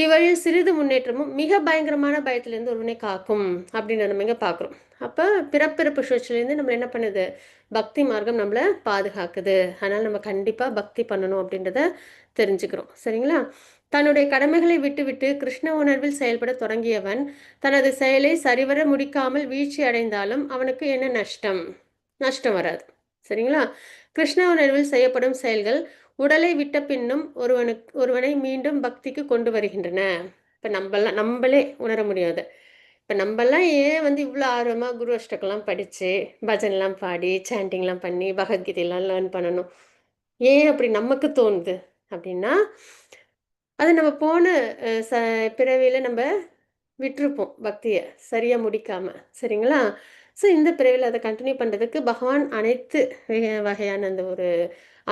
இவ்வழியில் சிறிது முன்னேற்றமும் மிக பயங்கரமான பயத்திலேருந்து ஒருவனை காக்கும் அப்படின்னு நம்ம இங்கே பார்க்குறோம். அப்போ பிறப்பிறப்பு சுழற்சியிலேருந்து நம்மளை என்ன பண்ணுது, பக்தி மார்க்கம் நம்மளை பாதுகாக்குது. அதனால் நம்ம கண்டிப்பாக பக்தி பண்ணணும் அப்படின்றத தெரிஞ்சுக்கிறோம். சரிங்களா? தன்னுடைய கடமைகளை விட்டுவிட்டு கிருஷ்ண உணர்வில் செயல்பட தொடங்கியவன் தனது செயலை சரிவர முடிக்காமல் வீழ்ச்சி அடைந்தாலும் அவனுக்கு என்ன நஷ்டம்? நஷ்டம் வராது. சரிங்களா? கிருஷ்ண உணர்வில் செய்யப்படும் செயல்கள் உடலை விட்ட பின்னும் ஒருவனை மீண்டும் பக்திக்கு கொண்டு வருகின்றன. இப்போ நம்மளே உணர முடியாது. இப்போ நம்மெல்லாம் ஏன் வந்து இவ்வளோ ஆர்வமாக குரு அஷ்டகம்லாம் படித்து பஜன்லாம் பாடி சாண்டிங்லாம் பண்ணி பகவத்கீதையெல்லாம் லேர்ன் பண்ணணும், ஏன் அப்படி நமக்கு தோணுது அப்படின்னா, அது நம்ம போன பிறவியில் நம்ம விட்டுருப்போம் பக்தியை சரியாக முடிக்காமல். சரிங்களா? ஸோ இந்த பிறவியில் அதை கண்டினியூ பண்ணுறதுக்கு பகவான் அனைத்து வகையான அந்த ஒரு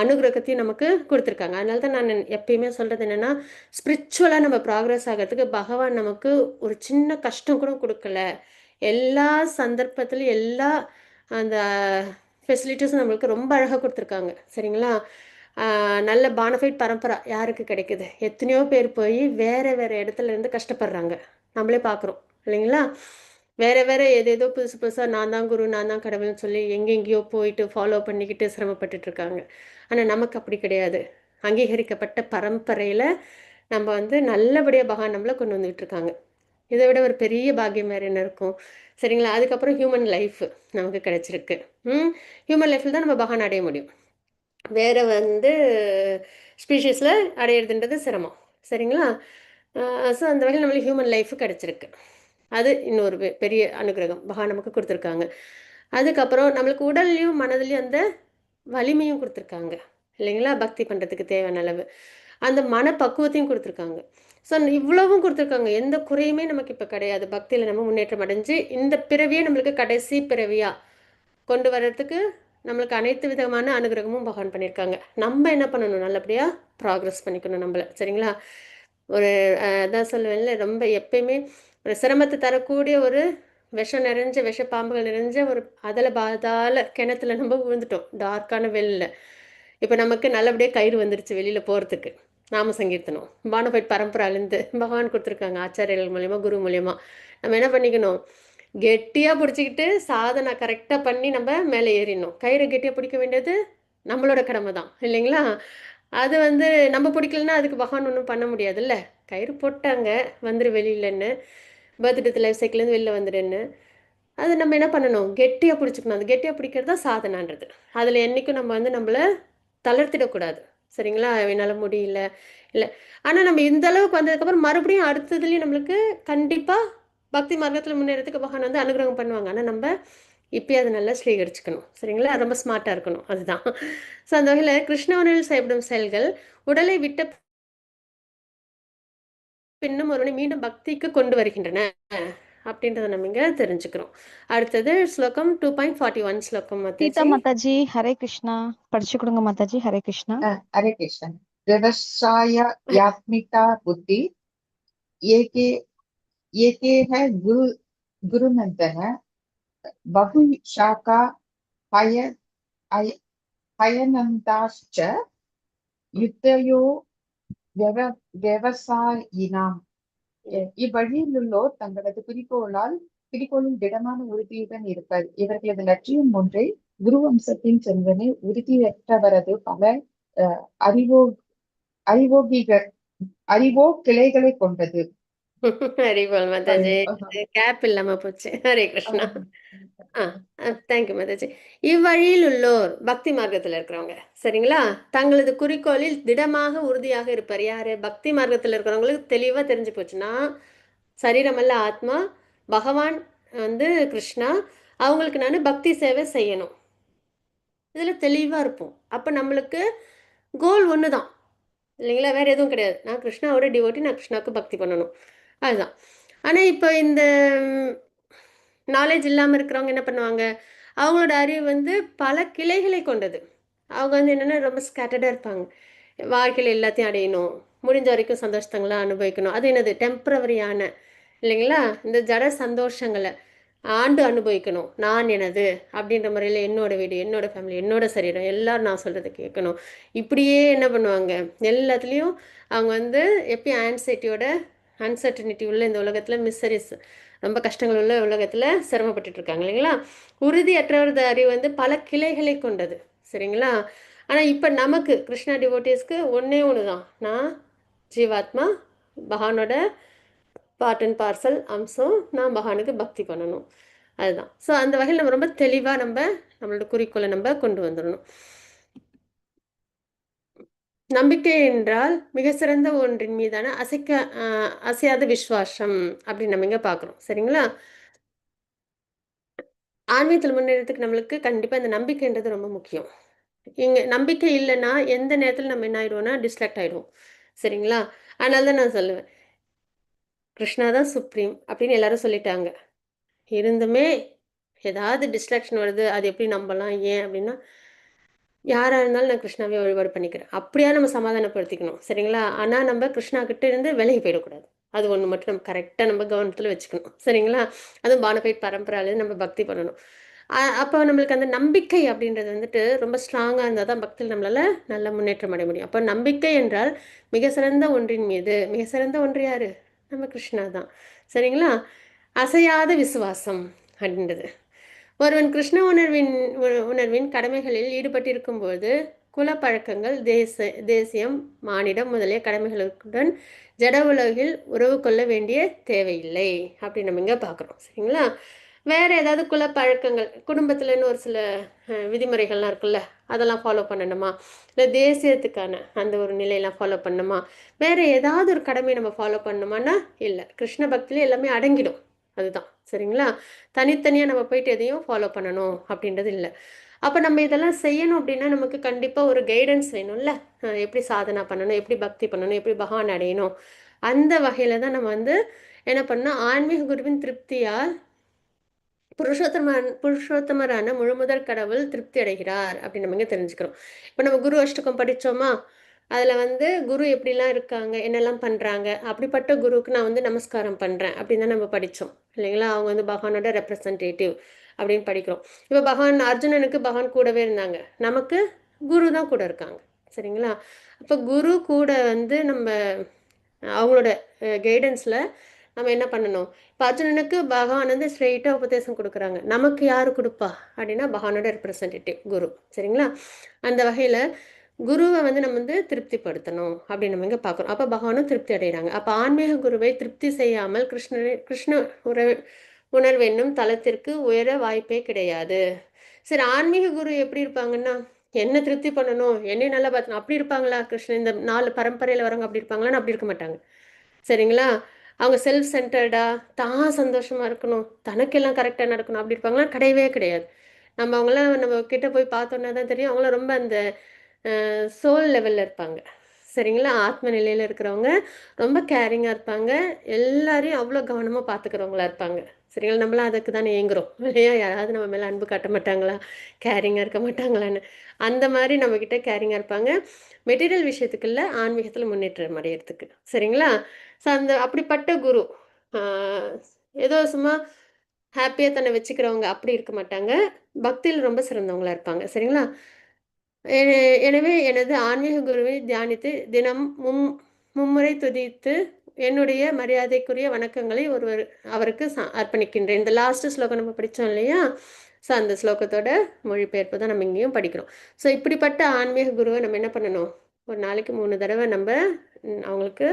அனுகிரகத்தையும் நமக்கு கொடுத்துருக்காங்க. அதனால தான் நான் எப்பயுமே சொல்கிறது என்னென்னா, ஸ்பிரிச்சுவலாக நம்ம ப்ராக்ரஸ் ஆகிறதுக்கு பகவான் நமக்கு ஒரு சின்ன கஷ்டம் கூட கொடுக்கல. எல்லா சந்தர்ப்பத்திலும் எல்லா அந்த ஃபெசிலிட்டிஸும் நம்மளுக்கு ரொம்ப அழகாக கொடுத்துருக்காங்க. சரிங்களா? நல்ல பானஃபைட் பரம்பரை யாருக்கு கிடைக்குது? எத்தனையோ பேர் போய் வேறு வேறு இடத்துல இருந்து கஷ்டப்படுறாங்க, நம்மளே பார்க்குறோம் இல்லைங்களா? வேறு வேறு ஏதேதோ புதுசு புதுசாக நான் தான் குரு நான் தான் கடவுள்னு சொல்லி எங்கெங்கேயோ போயிட்டு ஃபாலோ பண்ணிக்கிட்டு சிரமப்பட்டுட்டு இருக்காங்க. ஆனால் நமக்கு அப்படி கிடையாது. அங்கீகரிக்கப்பட்ட பரம்பரையில் நம்ம வந்து நல்லபடியாக பகவான் நம்மளை கொண்டு வந்துட்டு இருக்காங்க. இதை விட ஒரு பெரிய பாக்கியம் வேறு என்ன இருக்கும்? சரிங்களா? அதுக்கப்புறம் ஹியூமன் லைஃப் நமக்கு கிடைச்சிருக்கு. ஹியூமன் லைஃப்பில் தான் நம்ம பகவான் அடைய முடியும். வேறு வந்து ஸ்பீஷீஸில் அடையிறதுன்றது சிரமம். சரிங்களா? ஸோ அந்த வகையில் நம்மளுக்கு ஹியூமன் லைஃப் கிடச்சிருக்கு. அது இன்னொரு பெரிய அனுகிரகம் பகவான் நமக்கு கொடுத்துருக்காங்க. அதுக்கப்புறம் நம்மளுக்கு உடல்லையும் மனதிலையும் அந்த வலிமையும் கொடுத்துருக்காங்க இல்லைங்களா? பக்தி பண்ணுறதுக்கு தேவையான அளவு அந்த மனப்பக்குவத்தையும் கொடுத்துருக்காங்க. ஸோ இவ்வளவும் கொடுத்துருக்காங்க. எந்த குறையுமே நமக்கு இப்போ கிடையாது. பக்தியில் நம்ம முன்னேற்றம் அடைஞ்சு இந்த பிறவியே நம்மளுக்கு கடைசி பிறவியாக கொண்டு வர்றதுக்கு நம்மளுக்கு அனைத்து விதமான அனுகிரகமும் பகவான் பண்ணியிருக்காங்க. நம்ம என்ன பண்ணணும், நல்லபடியாக ப்ராக்ரஸ் பண்ணிக்கணும் நம்மளை. சரிங்களா? ஒரு அதான் சொல்லுவேன்ல, ரொம்ப எப்பயுமே ஒரு சிரமத்தை தரக்கூடிய ஒரு விஷம் நிறைஞ்ச விஷ பாம்புகள் நிறைஞ்ச ஒரு பாதாள கிணத்துல நம்ம விழுந்துட்டோம், டார்க்கான வெளியில். இப்போ நமக்கு நல்லபடியாக கயிறு வந்துடுச்சு வெளியில் போகிறதுக்கு. நாம சங்கீர்த்தனம் பானஃபைட் பரம்பராலேருந்து பகவான் கொடுத்துருக்காங்க, ஆச்சாரியர்கள் மூலயமா குரு மூலயமா. நம்ம என்ன பண்ணிக்கணும், கெட்டியாக பிடிச்சிக்கிட்டு சாதனை கரெக்டாக பண்ணி நம்ம மேலே ஏறிடணும். கயிறை கெட்டியாக பிடிக்க வேண்டியது நம்மளோட கடமை தான் இல்லைங்களா? அது வந்து நம்ம பிடிக்கலன்னா அதுக்கு பகவான் ஒன்றும் பண்ண முடியாதுல்ல. கயிறு போட்டாங்க வந்துரு வெளியிலன்னு, பர்த்டே லைஃப் சைக்கிள்லேருந்து வெளில வந்துடுன்னு. அது நம்ம என்ன பண்ணணும், கெட்டியாக பிடிச்சிக்கணும். அது கெட்டியாக பிடிக்கிறது தான் சாதனான்றது. அதில் என்றைக்கும் நம்ம வந்து நம்மளை தளர்த்திடக்கூடாது. சரிங்களா? என்னால் முடியல இல்லை. ஆனால் நம்ம இந்த அளவுக்கு வந்ததுக்கப்புறம் மறுபடியும் அடுத்ததுலேயும் நம்மளுக்கு கண்டிப்பாக பக்தி மார்க்கத்தில் முன்னேறதுக்கு பகவான் வந்து அனுகிரகம் பண்ணுவாங்க. ஆனால் நம்ம இப்போயே அதை நல்லா ஸ்வீகரிச்சுக்கணும். சரிங்களா? ரொம்ப ஸ்மார்ட்டாக இருக்கணும், அதுதான். ஸோ அந்த வகையில் கிருஷ்ணவனில் செய்யப்படும் செயல்கள் உடலை விட்ட பின்னும் ஒருவனை மீண்டும் பக்திக்கு கொண்டு வருகின்றன அப்படின்றத நம்ம இங்கே தெரிஞ்சுக்கிறோம். அடுத்தது ஸ்லோகம் 2.41 ஸ்லோகம் சீதா மாதாஜி. மாதாஜி ஹரே கிருஷ்ணா, படிச்சு கொடுங்க மாதாஜி. ஹரே கிருஷ்ணா. हरे कृष्ण। व्यवसाय यात्मिका बुद्धि एके है गुरुनंदन बहु शाखा हयनन्ताश्च युद्धयो व्यवसायिनाம். இவ்வழியில் உள்ளோர் தங்களது குறிக்கோளில் திடமான உறுதியுடன் இருப்பர். இவர்களது லட்சியம் ஒன்றே, குருவம்சத்தின் செல்வனை உறுதியற்றவரது பல அறிவோ அறிவோ கிளைகளை கொண்டது. ஹரிபால் மாதாஜி, கேப் இல்லாம போச்சு. ஹரே கிருஷ்ணா. தேங்க்யூ மாதாஜி. இவ்வழியில் உள்ளோர் பக்தி மார்க்கத்தில் இருக்கிறவங்க சரிங்களா, தங்களது குறிக்கோளில் திடமாக உறுதியாக இருப்பார். யாரு? பக்தி மார்க்கத்தில் இருக்கிறவங்களுக்கு தெளிவா தெரிஞ்சு போச்சுன்னா, சரீரமல்ல ஆத்மா, பகவான் வந்து கிருஷ்ணா, அவங்களுக்கு நான் பக்தி சேவை செய்யணும், இதுல தெளிவா இருப்போம். அப்ப நம்மளுக்கு கோல் ஒன்று தான் இல்லைங்களா, வேற எதுவும் கிடையாது. நான் கிருஷ்ணாவோட டிவோட்டி, நான் கிருஷ்ணாவுக்கு பக்தி பண்ணணும், அதுதான். ஆனால் இப்போ இந்த நாலேஜ் இல்லாமல் இருக்கிறவங்க என்ன பண்ணுவாங்க, அவங்களோட அறிவு வந்து பல கிளைகளை கொண்டது. அவங்க வந்து என்னென்னா ரொம்ப ஸ்கேட்டர்டாக இருப்பாங்க. வாழ்க்கையில் எல்லாத்தையும் அடையணும், முடிஞ்ச வரைக்கும் சந்தோஷத்தங்களாம் அனுபவிக்கணும். அது என்னது டெம்பரவரியான இல்லைங்களா, இந்த ஜட சந்தோஷங்களை ஆண்டு அனுபவிக்கணும். நான் எனது அப்படின்ற முறையில் என்னோட வீடு, என்னோட ஃபேமிலி, என்னோட சரீரம், எல்லாரும் நான் சொல்கிறத கேட்கணும். இப்படியே என்ன பண்ணுவாங்க, எல்லாத்துலேயும் அவங்க வந்து எப்பயும் அன்சர்டனிட்டி உள்ள இந்த உலகத்தில், மிஸ்ஸரிஸ் ரொம்ப கஷ்டங்கள் உள்ள உலகத்தில் சிரமப்பட்டுட்டு இருக்காங்க இல்லைங்களா. உறுதியற்றவரது அறிவு வந்து பல கிளைகளை கொண்டது சரிங்களா. ஆனால் இப்போ நமக்கு கிருஷ்ணா டிவோட்டிஸ்க்கு ஒன்றே ஒன்று தான், நான் ஜீவாத்மா, பகவானோட பார்ட் அண்ட் பார்சல் அம்சம், நான் பகவானுக்கு பக்தி பண்ணணும், அதுதான். ஸோ அந்த வகையில் நம்ம ரொம்ப தெளிவாக நம்மளோட குறிக்கோளை நம்ம கொண்டு வந்துடணும். நம்பிக்கை என்றால் மிக சிறந்த ஒன்றின் மீதான அசையாத விசுவாசம் அப்படின்னு நம்ம இங்கே பார்க்குறோம் சரிங்களா. ஆன்மீகத்தில் முன்னேறதுக்கு நம்மளுக்கு கண்டிப்பாக இந்த நம்பிக்கைன்றது ரொம்ப முக்கியம். இங்கே நம்பிக்கை இல்லைன்னா எந்த நேரத்தில் நம்ம என்ன ஆயிடுவோம்னா டிஸ்ட்ராக்ட் ஆகிடுவோம் சரிங்களா. அதனால தான் நான் சொல்லுவேன், கிருஷ்ணா தான் சுப்ரீம் அப்படின்னு எல்லாரும் சொல்லிட்டாங்க, இருந்துமே ஏதாவது டிஸ்ட்ராக்ஷன் வருது, அது எப்படி நம்பலாம், ஏன் அப்படின்னா யாராக இருந்தாலும் நான் கிருஷ்ணாவே வழிபாடு பண்ணிக்கிறேன் அப்படியா நம்ம சமாதானப்படுத்திக்கணும் சரிங்களா. ஆனால் நம்ம கிருஷ்ணா கிட்ட இருந்து விலகி போயிடக்கூடாது, அது ஒன்று மட்டும் நம்ம கரெக்டாக நம்ம கவனத்தில் வச்சுக்கணும் சரிங்களா. அதுவும் பானபைட் பரம்பரால நம்ம பக்தி பண்ணணும். அப்போ நம்மளுக்கு அந்த நம்பிக்கை அப்படின்றது வந்துட்டு ரொம்ப ஸ்ட்ராங்காக இருந்தால் தான் பக்தியில் நம்மளால் நல்ல முன்னேற்றம் அடைய முடியும். அப்போ நம்பிக்கை என்றால் மிக சிறந்த ஒன்றின் மீது, மிக சிறந்த ஒன்று யார், நம்ம கிருஷ்ணா தான் சரிங்களா. அசையாத விசுவாசம் அப்படின்றது, ஒருவன் கிருஷ்ண உணர்வின் கடமைகளில் ஈடுபட்டிருக்கும்போது குலப்பழக்கங்கள், தேசியம், மானிடம் முதலிய கடமைகளுடன் ஜட உலகில் உறவு கொள்ள வேண்டிய தேவையில்லை அப்படின்னு நம்ம இங்கே பார்க்குறோம் சரிங்களா. வேறு ஏதாவது குலப்பழக்கங்கள், குடும்பத்துலன்னு ஒரு சில விதிமுறைகள்லாம் இருக்குல்ல, அதெல்லாம் ஃபாலோ பண்ணணுமா, இல்லை தேசியத்துக்கான அந்த ஒரு நிலையெல்லாம் ஃபாலோ பண்ணணுமா, வேறு ஏதாவது ஒரு கடமையை நம்ம ஃபாலோ பண்ணணுமான்னா இல்லை, கிருஷ்ண பக்தியிலே எல்லாமே அடங்கிடும், அதுதான் சரிங்களா. தனித்தனியாக நம்ம போயிட்டு எதையும் ஃபாலோ பண்ணணும் அப்படின்றது இல்லை. அப்போ நம்ம இதெல்லாம் செய்யணும் அப்படின்னா நமக்கு கண்டிப்பாக ஒரு கைடன்ஸ் வேணும்ல, எப்படி சாதனா பண்ணணும், எப்படி பக்தி பண்ணணும், எப்படி பகவான் அடையணும். அந்த வகையில் தான் நம்ம வந்து என்ன பண்ணோம், ஆன்மீக குருவின் திருப்தியால் புருஷோத்தமரான முழுமுதற் கடவுள் திருப்தி அடைகிறார் அப்படின்னு நம்ம இங்கே தெரிஞ்சுக்கிறோம். இப்போ நம்ம குரு அஷ்டகம் படித்தோமா, அதில் வந்து குரு எப்படிலாம் இருக்காங்க, என்னெல்லாம் பண்ணுறாங்க, அப்படிப்பட்ட குருவுக்கு நான் வந்து நமஸ்காரம் பண்ணுறேன் அப்படின்னு தான் நம்ம படித்தோம் இல்லைங்களா. அவங்க வந்து பகவானோட ரெப்ரசன்டேட்டிவ் அப்படின்னு படிக்கிறோம். இப்போ அர்ஜுனனுக்கு பகவான் கூடவே இருந்தாங்க, நமக்கு குரு தான் கூட இருக்காங்க சரிங்களா. அப்போ குரு கூட வந்து நம்ம அவங்களோட கைடன்ஸில் நம்ம என்ன பண்ணணும். இப்போ அர்ஜுனனுக்கு பகவான் வந்து ஸ்ட்ரெயிட்டாக உபதேசம் கொடுக்குறாங்க, நமக்கு யார் கொடுப்பா அப்படின்னா பகவானோட ரெப்ரசன்டேட்டிவ் குரு சரிங்களா. அந்த வகையில் குருவை வந்து நம்ம வந்து திருப்திப்படுத்தணும் அப்படின்னு நம்ம இங்கே பார்க்குறோம். அப்போ பகவானும் திருப்தி அடைகிறாங்க. அப்போ ஆன்மீக குருவை திருப்தி செய்யாமல் கிருஷ்ண உணர்வு என்னும் தளத்திற்கு உயர வாய்ப்பே கிடையாது. சரி, ஆன்மீக குரு எப்படி இருப்பாங்கன்னா, என்ன திருப்தி பண்ணணும், என்னையும் நல்லா பார்த்தணும் அப்படி இருப்பாங்களா? கிருஷ்ணன் இந்த 4 பரம்பரையில் வரவங்க அப்படி இருப்பாங்களான்னு அப்படி இருக்க மாட்டாங்க சரிங்களா. அவங்க செல்ஃப் சென்டர்டாக தான் சந்தோஷமாக இருக்கணும், தனக்கெல்லாம் கரெக்டாக நடக்கணும் அப்படி இருப்பாங்களா? கிடையவே கிடையாது. நம்ம அவங்களாம் நம்ம கிட்ட போய் பார்த்தோன்னா தான் தெரியும், அவங்களாம் ரொம்ப அந்த சோல் லெவலில் இருப்பாங்க சரிங்களா. ஆத்ம நிலையில் இருக்கிறவங்க ரொம்ப கேரிங்காக இருப்பாங்க, எல்லாரையும் அவ்வளோ கவனமாக பார்த்துக்கிறவங்களா இருப்பாங்க சரிங்களா. நம்மளாம் அதுக்கு தானே ஏங்குறோம் இல்லையா, யாராவது நம்ம மேலே அன்பு காட்ட மாட்டாங்களா, கேரிங்காக இருக்க மாட்டாங்களான்னு. அந்த மாதிரி நம்மக்கிட்ட கேரிங்காக இருப்பாங்க, மெட்டீரியல் விஷயத்துக்குள்ள ஆன்மீகத்தில் முன்னேற்றம் அடையிறதுக்கு சரிங்களா. ஸோ அப்படிப்பட்ட குரு ஏதோ சும்மா ஹாப்பியாக தன்னை வச்சுக்கிறவங்க அப்படி இருக்க மாட்டாங்க, பக்தியில் ரொம்ப சிறந்தவங்களா இருப்பாங்க சரிங்களா. எனவே எனது ஆன்மீக குருவை தியானித்து தினம் மும்முறை துதித்து என்னுடைய மரியாதைக்குரிய வணக்கங்களை அவருக்கு அர்ப்பணிக்கின்றேன். இந்த லாஸ்ட் ஸ்லோகம் நம்ம படித்தோம் இல்லையா. ஸோ அந்த ஸ்லோகத்தோட மொழிபெயர்ப்பு தான் நம்ம இங்கேயும் படிக்கிறோம். ஸோ இப்படிப்பட்ட ஆன்மீக குருவை நம்ம என்ன பண்ணணும், ஒரு நாளைக்கு 3 தடவை நம்ம அவங்களுக்கு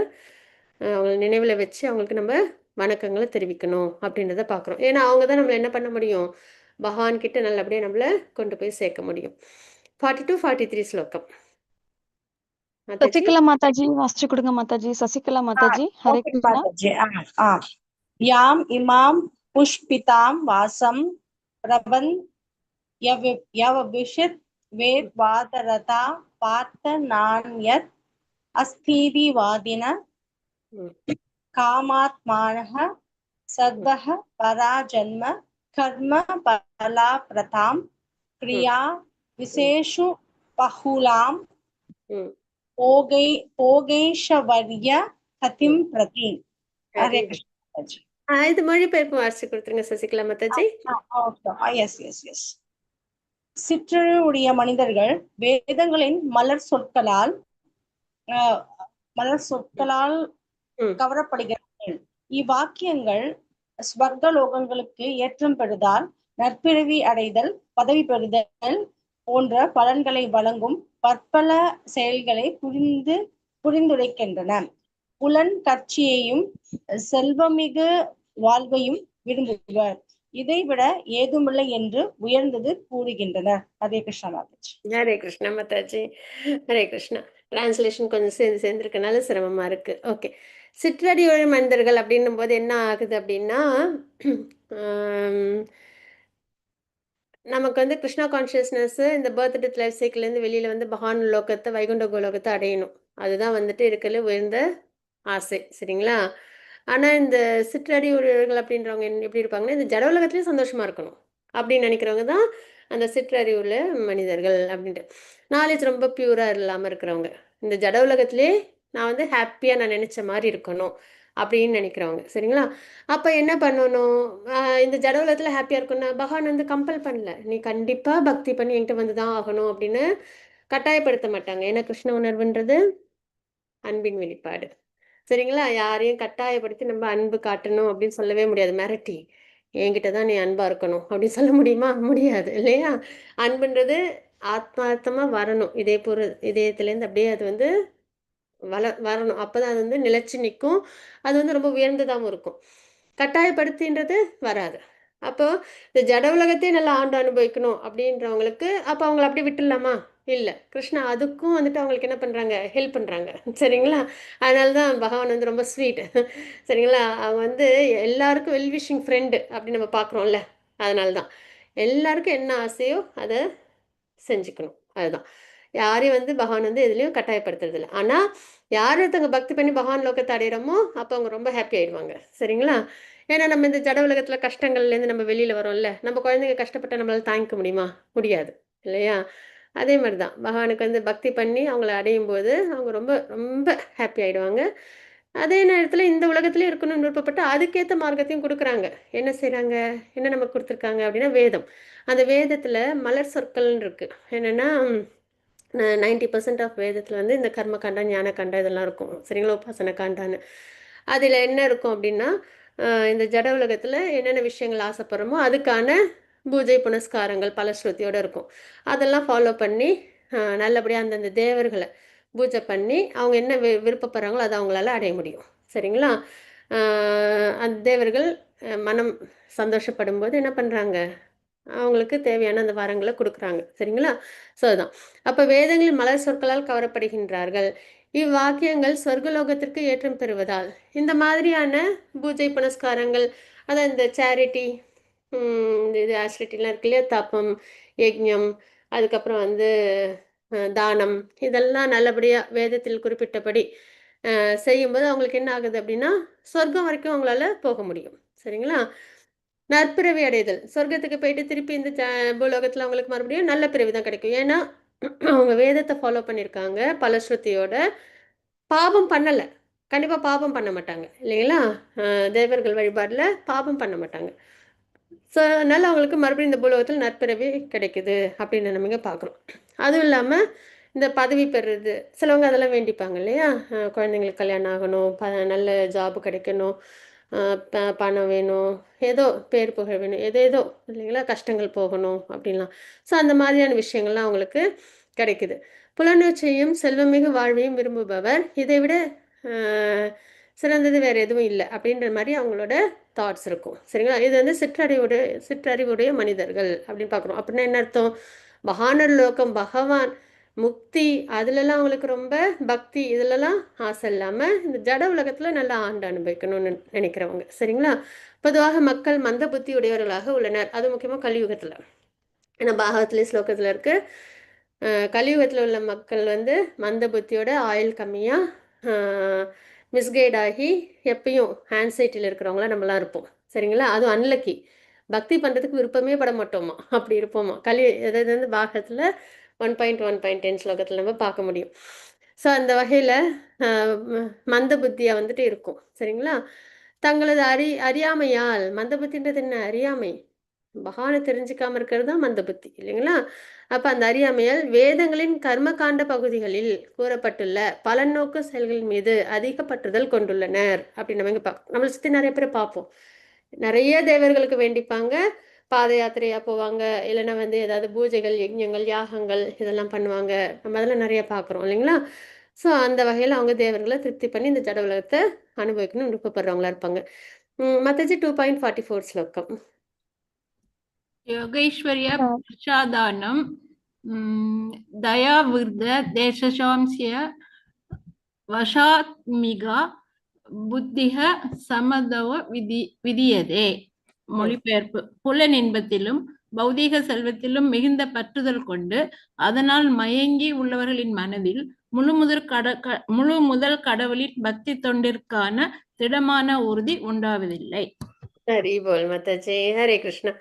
அவங்கள நினைவில் வச்சு அவங்களுக்கு நம்ம வணக்கங்களை தெரிவிக்கணும் அப்படின்றத பார்க்குறோம். ஏன்னா அவங்க தான் நம்மளை என்ன பண்ண முடியும், பகவான் கிட்ட நல்லபடியாக நம்மளை கொண்டு போய் சேர்க்க முடியும். 42-43 ஸ்லோகம் மாதாஜி. சசிகலா மாதாஜி வாசிச்சு கொடுங்க மாதாஜி. சசிகலா மாதாஜி, ஹரே ஓகே கிருஷ்ணா. மாதாஜி. யாம் இமாம் புஷ்பிதாம் வாசம் பிரபன் யவபிஷத் வேத் வாதரதா பார்த்த நான்யத் அஸ்தீதி வாதின காமாத்மானஹ சத்வஹ பராஜன்ம கர்ம பலா பிரதாம் கிரியா விசேஷு பஹுலாம் போகைஷவர்ய கதிம் பிரதி. ஹரே கிருஷ்ணா மாதாஜி. இது மொழிபெயர்ப்பு வாசிச்சு கொடுத்துருங்க Sasikala Mataji. Yes yes yes. சிற்றறிவுடைய மனிதர்கள் வேதங்களின் மலர் சொற்களால் கவரப்படுகிறார்கள். இவ்வாக்கியங்கள் ஸ்வர்கலோகங்களுக்கு ஏற்றம் பெறுதல், நற்பிறவி அடைதல், பதவி பெறுதல் போன்ற பலன்களை வழங்கும் பற்பல செயல்களை புரிந்துரைக்கின்றன. புலன் கட்சியையும் செல்வமிகு வாழ்வையும் விரும்புவர். இதைவிட ஏதுமில்லை என்று உயர்ந்தது கூறுகின்றனர். ஹரே கிருஷ்ணா மாதாஜி. ஹரே கிருஷ்ணா மாதாஜி. ஹரே கிருஷ்ணா. டிரான்ஸ்லேஷன் கொஞ்சம் சேர்ந்துருக்கனால சிரமமா இருக்கு. ஓகே. சிற்றடியோழி மனிதர்கள் அப்படின்னும் போது என்ன ஆகுது அப்படின்னா, நமக்கு வந்து கிருஷ்ணா கான்ஷியஸ்னஸ் இந்த பர்த் டெத் லைஃப் சைக்கிள்லேருந்து வெளியில் வந்து பகவான் லோகத்தை வைகுண்ட கோலோகத்தை அடையணும். அதுதான் வந்துட்டு இருக்கிற உயர்ந்த ஆசை, சரிங்களா? ஆனால் இந்த சிற்றடி உறவுகள் அப்படின்றவங்க எப்படி இருப்பாங்கன்னா, இந்த ஜட உலகத்துலேயும் சந்தோஷமாக இருக்கணும் அப்படின்னு நினைக்கிறவங்க தான் அந்த சிற்றறிவுள்ள மனிதர்கள் அப்படின்ட்டு. நாலேஜ் ரொம்ப பியூராக இல்லாமல் இருக்கிறவங்க, இந்த ஜட உலகத்திலே நான் வந்து ஹாப்பியாக நான் நினச்ச மாதிரி இருக்கணும் அப்படின்னு நினைக்கிறவங்க, சரிங்களா? அப்போ என்ன பண்ணணும், இந்த ஜட உலகத்தில் ஹாப்பியாக இருக்கணும்னா பகவான் வந்து கம்பல் பண்ணல, நீ கண்டிப்பாக பக்தி பண்ணி என்கிட்ட வந்து தான் ஆகணும் அப்படின்னு கட்டாயப்படுத்த மாட்டாங்க. ஏன்னா கிருஷ்ண உணர்வுன்றது அன்பின் வெளிப்பாடு, சரிங்களா? யாரையும் கட்டாயப்படுத்தி நம்ம அன்பு காட்டணும் அப்படின்னு சொல்லவே முடியாது. மிரட்டி என்கிட்ட தான் நீ அன்பா இருக்கணும் அப்படின்னு சொல்ல முடியுமா? முடியாது இல்லையா? அன்புன்றது ஆத்மார்த்தமாக வரணும், இதயத்துலேருந்து அப்படியே அது வந்து வரணும். அப்போதான் அது வந்து நிலைச்சு நிற்கும். அது வந்து ரொம்ப உயர்ந்ததாகவும் இருக்கும். கட்டாயப்படுத்தின்றது வராது. அப்போ இந்த ஜட உலகத்தையே நல்லா ஆண்டு அனுபவிக்கணும் அப்படின்றவங்களுக்கு அப்போ அவங்கள அப்படியே விட்டுடலாமா? இல்லை. கிருஷ்ணா அதுக்கும் வந்துட்டு அவங்களுக்கு என்ன பண்ணுறாங்க, ஹெல்ப் பண்ணுறாங்க, சரிங்களா? அதனால தான் பகவான் வந்து ரொம்ப ஸ்வீட், சரிங்களா? அவங்க வந்து எல்லாருக்கும் வெல்விஷிங் ஃப்ரெண்டு அப்படின்னு நம்ம பார்க்குறோம்ல. அதனால தான் எல்லாருக்கும் என்ன ஆசையோ அதை செஞ்சுக்கணும். அதுதான் யாரையும் வந்து பகவான் வந்து எதுலேயும் கட்டாயப்படுத்துறது இல்லை. ஆனால் யார் ஒருத்தவங்க பக்தி பண்ணி பகவான் லோகத்தை அடையிறோமோ அப்போ அவங்க ரொம்ப ஹாப்பி ஆயிடுவாங்க, சரிங்களா? ஏன்னா நம்ம இந்த ஜட உலகத்தில் கஷ்டங்கள்லேருந்து நம்ம வெளியில் வரோம்ல. நம்ம குழந்தைங்க கஷ்டப்பட்டால் நம்மளால் தாங்கிக்க முடியுமா? முடியாது இல்லையா? அதே மாதிரி தான் பகவானுக்கு வந்து பக்தி பண்ணி அவங்கள அடையும் போது அவங்க ரொம்ப ரொம்ப ஹாப்பி ஆகிடுவாங்க. அதே நேரத்தில் இந்த உலகத்துலேயும் இருக்கணும்னு விருப்பப்பட்டு அதுக்கேற்ற மார்க்கத்தையும் கொடுக்குறாங்க. என்ன செய்கிறாங்க, என்ன நமக்கு கொடுத்துருக்காங்க அப்படின்னா வேதம். அந்த வேதத்தில் மலர் சொற்கள்னு இருக்குது. என்னென்னா 90% ஆஃப் வேதத்தில் வந்து இந்த கர்ம காண்டா, ஞான காண்டா இதெல்லாம் இருக்கும், சரிங்களா? உபாசன காண்டான்னு. அதில் என்ன இருக்கும் அப்படின்னா, இந்த ஜட உலகத்தில் என்னென்ன விஷயங்கள் ஆசைப்படுறோமோ அதுக்கான பூஜை புனஸ்காரங்கள் பலஸ்ருதியோடு இருக்கும். அதெல்லாம் ஃபாலோ பண்ணி நல்லபடியாக அந்தந்த தேவர்களை பூஜை பண்ணி அவங்க என்ன விருப்பப்படுறாங்களோ அதை அவங்களால அடைய முடியும், சரிங்களா? அந்த தேவர்கள் மனம் சந்தோஷப்படும் போது என்ன பண்ணுறாங்க, அவங்களுக்கு தேவையான அந்த வரங்களை கொடுக்குறாங்க, சரிங்களா? ஸோ அதுதான். அப்போ வேதங்களில் மலர் சொற்களால் கவரப்படுகின்றார்கள். இவ்வாக்கியங்கள் சொர்க்கலோகத்திற்கு ஏற்றம் பெறுவதால் இந்த மாதிரியான பூஜை புனஸ்காரங்கள், அதான் இந்த சேரிட்டி, இது ஆஸ்ரிட்டிலாம் இருக்கு இல்லையா, தப்பம், யஜ்ஞம், அதுக்கப்புறம் வந்து தானம், இதெல்லாம் நல்லபடியாக வேதத்தில் குறிப்பிட்டபடி செய்யும்போது அவங்களுக்கு என்ன ஆகுது அப்படின்னா சொர்க்கம் வரைக்கும் அவங்களால போக முடியும், சரிங்களா? நற்பிறவி அடைதல், சொர்க்கத்துக்கு போயிட்டு திருப்பி இந்த பூலோகத்தில் அவங்களுக்கு மறுபடியும் நல்ல பிறவி தான் கிடைக்கும். ஏன்னா அவங்க வேதத்தை ஃபாலோ பண்ணியிருக்காங்க பலஸ்ருதியோட. பாபம் பண்ணலை, கண்டிப்பாக பாபம் பண்ண மாட்டாங்க இல்லைங்களா? தேவர்கள் வழிபாடில் பாபம் பண்ண மாட்டாங்க. ஸோ அதனால் அவங்களுக்கு மறுபடியும் இந்த பூலோகத்தில் நற்பிறவி கிடைக்குது அப்படின்னு நம்ம இங்கே பார்க்குறோம். அதுவும் இல்லாமல் இந்த பதவி பெறுறது, சிலவங்க அதெல்லாம் வேண்டிப்பாங்க இல்லையா? குழந்தைங்களுக்கு கல்யாணம் ஆகணும், நல்ல ஜாப் கிடைக்கணும், பணம் வேணும், ஏதோ பேர் புகழ் வேணும், ஏதோ இல்லைங்களா, கஷ்டங்கள் போகணும் அப்படின்லாம். ஸோ அந்த மாதிரியான விஷயங்கள்லாம் அவங்களுக்கு கிடைக்குது. புலனுச்சையும் செல்வமிகு வாழ்வையும் விரும்புபவர் இதை விட சிறந்தது வேறு எதுவும் இல்லை அப்படின்ற மாதிரி அவங்களோட தாட்ஸ் இருக்கும். சரிங்களா, இது வந்து சிற்றறிவுடைய மனிதர்கள் அப்படின்னு பார்க்குறோம். அப்படின்னா என்ன அர்த்தம்? பகானர் லோகம், பகவான், முக்தி, அதுலலாம் அவங்களுக்கு ரொம்ப பக்தி, இதுலலாம் ஆசை இல்லாமல் இந்த ஜட உலகத்தில் நல்லா ஆண்டு அனுபவிக்கணும்னு நினைக்கிறவங்க. சரிங்களா, பொதுவாக மக்கள் மந்த புத்தி உடையவர்களாக உள்ளனர். அது முக்கியமாக கலியுகத்தில். ஏன்னா பாகவத்திலே ஸ்லோகத்தில் இருக்கு, கலியுகத்தில் உள்ள மக்கள் வந்து மந்த புத்தியோட, ஆயுள் கம்மியாக, மிஸ்கைட் ஆகி எப்பயும் ஹேண்ட்சைட்டில் இருக்கிறவங்களா நம்மளாம் இருப்போம். சரிங்களா, அதுவும் அன்லக்கி, பக்தி பண்ணுறதுக்கு விருப்பமே பட மாட்டோமா, அப்படி இருப்போமா. அதாவது வந்து பாகத்தில் 1.1.10 ஸ்லோகத்தில் நம்ம பார்க்க முடியும். ஸோ அந்த வகையில் மந்த புத்தியாக வந்துட்டு இருக்கும். சரிங்களா, தங்களது அறியாமையால், மந்த புத்தின்றது என்ன? அறியாமை, பகவானை தெரிஞ்சுக்காம இருக்கிறது தான் மந்த புத்தி இல்லைங்களா. அப்போ அந்த அறியாமையால் வேதங்களின் கர்மகாண்ட பகுதிகளில் கூறப்பட்டுள்ள பலநோக்கு செயல்களின் மீது அதிக பற்றுதல் கொண்டுள்ளனர் அப்படின்னு நம்ம இங்கே பார்க்கணும். நம்மளை சுற்றி நிறைய பேர் பார்ப்போம், நிறைய தேவர்களுக்கு வேண்டிப்பாங்க, பாத யாத்திரையாக போவாங்க, இல்லைன்னா வந்து ஏதாவது பூஜைகள், யஜ்ஞங்கள், யாகங்கள் இதெல்லாம் பண்ணுவாங்க. நம்ம அதெல்லாம் நிறைய பார்க்குறோம் இல்லைங்களா. ஸோ அந்த வகையில் அவங்க தேவர்களை திருப்தி பண்ணி இந்த ஜட உலகத்தை அனுபவிக்கணும்னு விருப்பப்படுறவங்களா இருப்பாங்க. மத்தஜி 2.44 ஸ்லோகம். योगैश्वर्य प्रसादानं दयाविर्द देशशांस्य वशात्मिगा புத்திக சமதவ விதியதே. மொழிபெயர்ப்பு: புலன் இன்பத்திலும் பௌதீக செல்வத்திலும் மிகுந்த பற்றுதல் கொண்டு அதனால் மயங்கி உள்ளவர்களின் மனதில் முழு முதல் கடவுளின் பக்தி தொண்டிற்கான திடமான உறுதி உண்டாவதில்லை. ஹரி போல் மாதாஜி, ஹரே கிருஷ்ணா.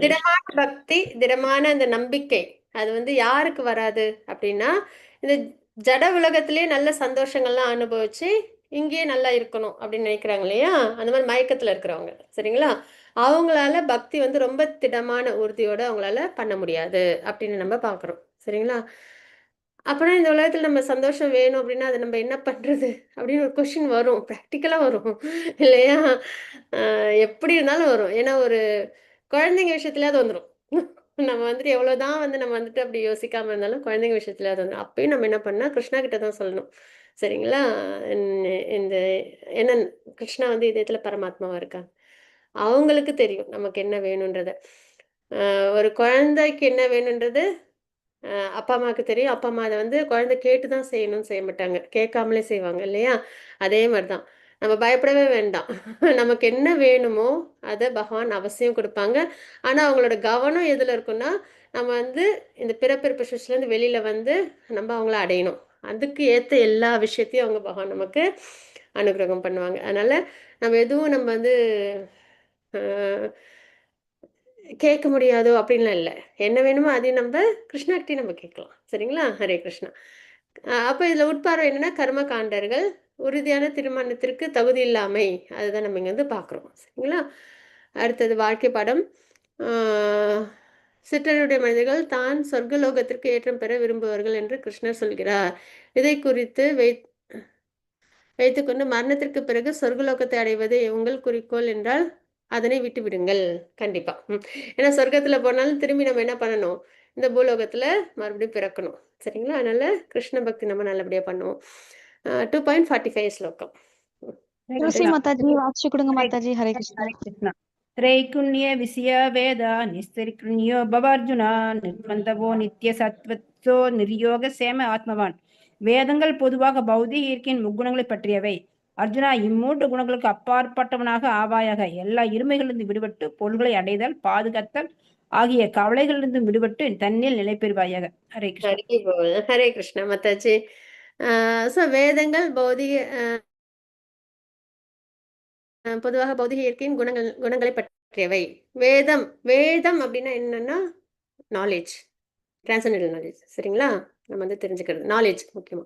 திடமான பக்தி, திடமான அந்த நம்பிக்கை, அது வந்து யாருக்கு வராது அப்படின்னா, இந்த ஜட உலகத்திலேயே நல்ல சந்தோஷங்கள்லாம் அனுபவிச்சு இங்கேயே நல்லா இருக்கணும் அப்படின்னு நினைக்கிறாங்க இல்லையா, அந்த மாதிரி மயக்கத்தில் இருக்கிறவங்க. சரிங்களா, அவங்களால பக்தி வந்து ரொம்ப திடமான உறுதியோட அவங்களால பண்ண முடியாது அப்படின்னு நம்ம பார்க்குறோம். சரிங்களா, அப்புறம் இந்த உலகத்தில் நம்ம சந்தோஷம் வேணும் அப்படின்னா அதை நம்ம என்ன பண்ணுறது அப்படின்னு ஒரு கொஷின் வரும், ப்ராக்டிக்கலாக வரும் இல்லையா. எப்படி இருந்தாலும் வரும். ஏன்னா ஒரு குழந்தைங்க விஷயத்துலயாவது வந்துடும். நம்ம வந்துட்டு எவ்வளோதான் வந்து நம்ம வந்துட்டு அப்படி யோசிக்காமல் இருந்தாலும் குழந்தைங்க விஷயத்துலயாவது வந்துடும். அப்பயும் நம்ம என்ன பண்ணால் கிருஷ்ணா கிட்ட தான் சொல்லணும். சரிங்களா, இந்த என்ன, கிருஷ்ணா வந்து இதயத்தில் பரமாத்மாவாக இருக்காங்க, அவங்களுக்கு தெரியும் நமக்கு என்ன வேணுன்றத. ஒரு குழந்தைக்கு என்ன வேணுன்றது அப்பா அம்மாவுக்கு தெரியும். அப்பா அம்மா அதை வந்து குழந்தை கேட்டு தான் செய்யணும்னு செய்ய மாட்டாங்க, கேட்காமலே செய்வாங்க இல்லையா. அதே மாதிரி தான் நம்ம பயப்படவே வேண்டாம். நமக்கு என்ன வேணுமோ அதை பகவான் அவசியம் கொடுப்பாங்க. ஆனால் அவங்களோட கவனம் எதில் இருக்குன்னா, நம்ம வந்து இந்த பிறப்பிறப்பு சுவிலேருந்து வெளியில் வந்து நம்ம அவங்கள அடையணும். அதுக்கு ஏற்ற எல்லா விஷயத்தையும் அவங்க பகவான் நமக்கு அனுகிரகம் பண்ணுவாங்க. அதனால் நம்ம எதுவும் நம்ம வந்து கேட்க முடியாதோ அப்படின்லாம் இல்லை. என்ன வேணுமோ அதையும் நம்ம கிருஷ்ணாக்கிட்டே நம்ம கேட்கலாம். சரிங்களா, ஹரே கிருஷ்ணா. அப்போ இதில் உட்பார்வை என்னென்னா, கர்ம காண்டர்கள் உறுதியான திருமணத்திற்கு தகுதி இல்லாமை, அதுதான் நம்ம இங்கே வந்து பார்க்குறோம். சரிங்களா, அடுத்தது வாழ்க்கை பாடம். சிற்றருடைய மனிதர்கள் தான் சொர்க்கலோகத்திற்கு ஏற்றம் பெற விரும்புவார்கள் என்று கிருஷ்ணர் சொல்கிறார். இதை குறித்து வைத்துக்கொண்டு மரணத்திற்கு பிறகு சொர்க்கலோகத்தை அடைவது உங்கள் குறிக்கோள் என்றால் அதனை விட்டு விடுங்கள். கண்டிப்பா. ஏன்னா சொர்க்கத்துல போனாலும் திரும்பி நம்ம என்ன பண்ணணும், இந்த பூலோகத்துல மறுபடியும் பிறக்கணும். சரிங்களா, அதனால கிருஷ்ண பக்தி நம்ம நல்லபடியா பண்ணுவோம். 2.45 ஸ்லோகம். துளசி மாதாஜி வாசிச்சு கொடுங்க மாதாஜி. ஹரே கிருஷ்ணா. ஹரே கிருஷ்ணா. त्रैकुण्य विषय वेद निस्त्रिकुण्यो भवार्जुना निर्बந்தவோ நித்திய சத்வத்தோ நிர்யோக சேம ஆத்மவான். வேதங்கள் பொதுவாக பௌதிக இயற்கையின் முக்குணங்களை பற்றியவை. அர்ஜுனா, இம்மூன்று குணங்களுக்கு அப்பாற்பட்டவனாக ஆவாயாக. எல்லா இருமைகளிலிருந்து விடுபட்டு பொருள்களை அடைதல், பாதுகாத்தல் ஆகிய கவலைகளிலிருந்து விடுபட்டு தன்னில் நிலை பெறுவாயாக. ஹரே கிருஷ்ணா. ஹரே கிருஷ்ணா மாதாஜி. வேதங்கள் பௌதிக பொதுவாக பௌதிக இயற்கையின் குணங்களை பற்றியவை. வேதம் அப்படின்னா என்னன்னா நாலேஜ், டிரான்செண்டல் நாலேஜ். சரிங்களா, நம்ம வந்து தெரிஞ்சுக்கிறது நாலேஜ் முக்கியமா.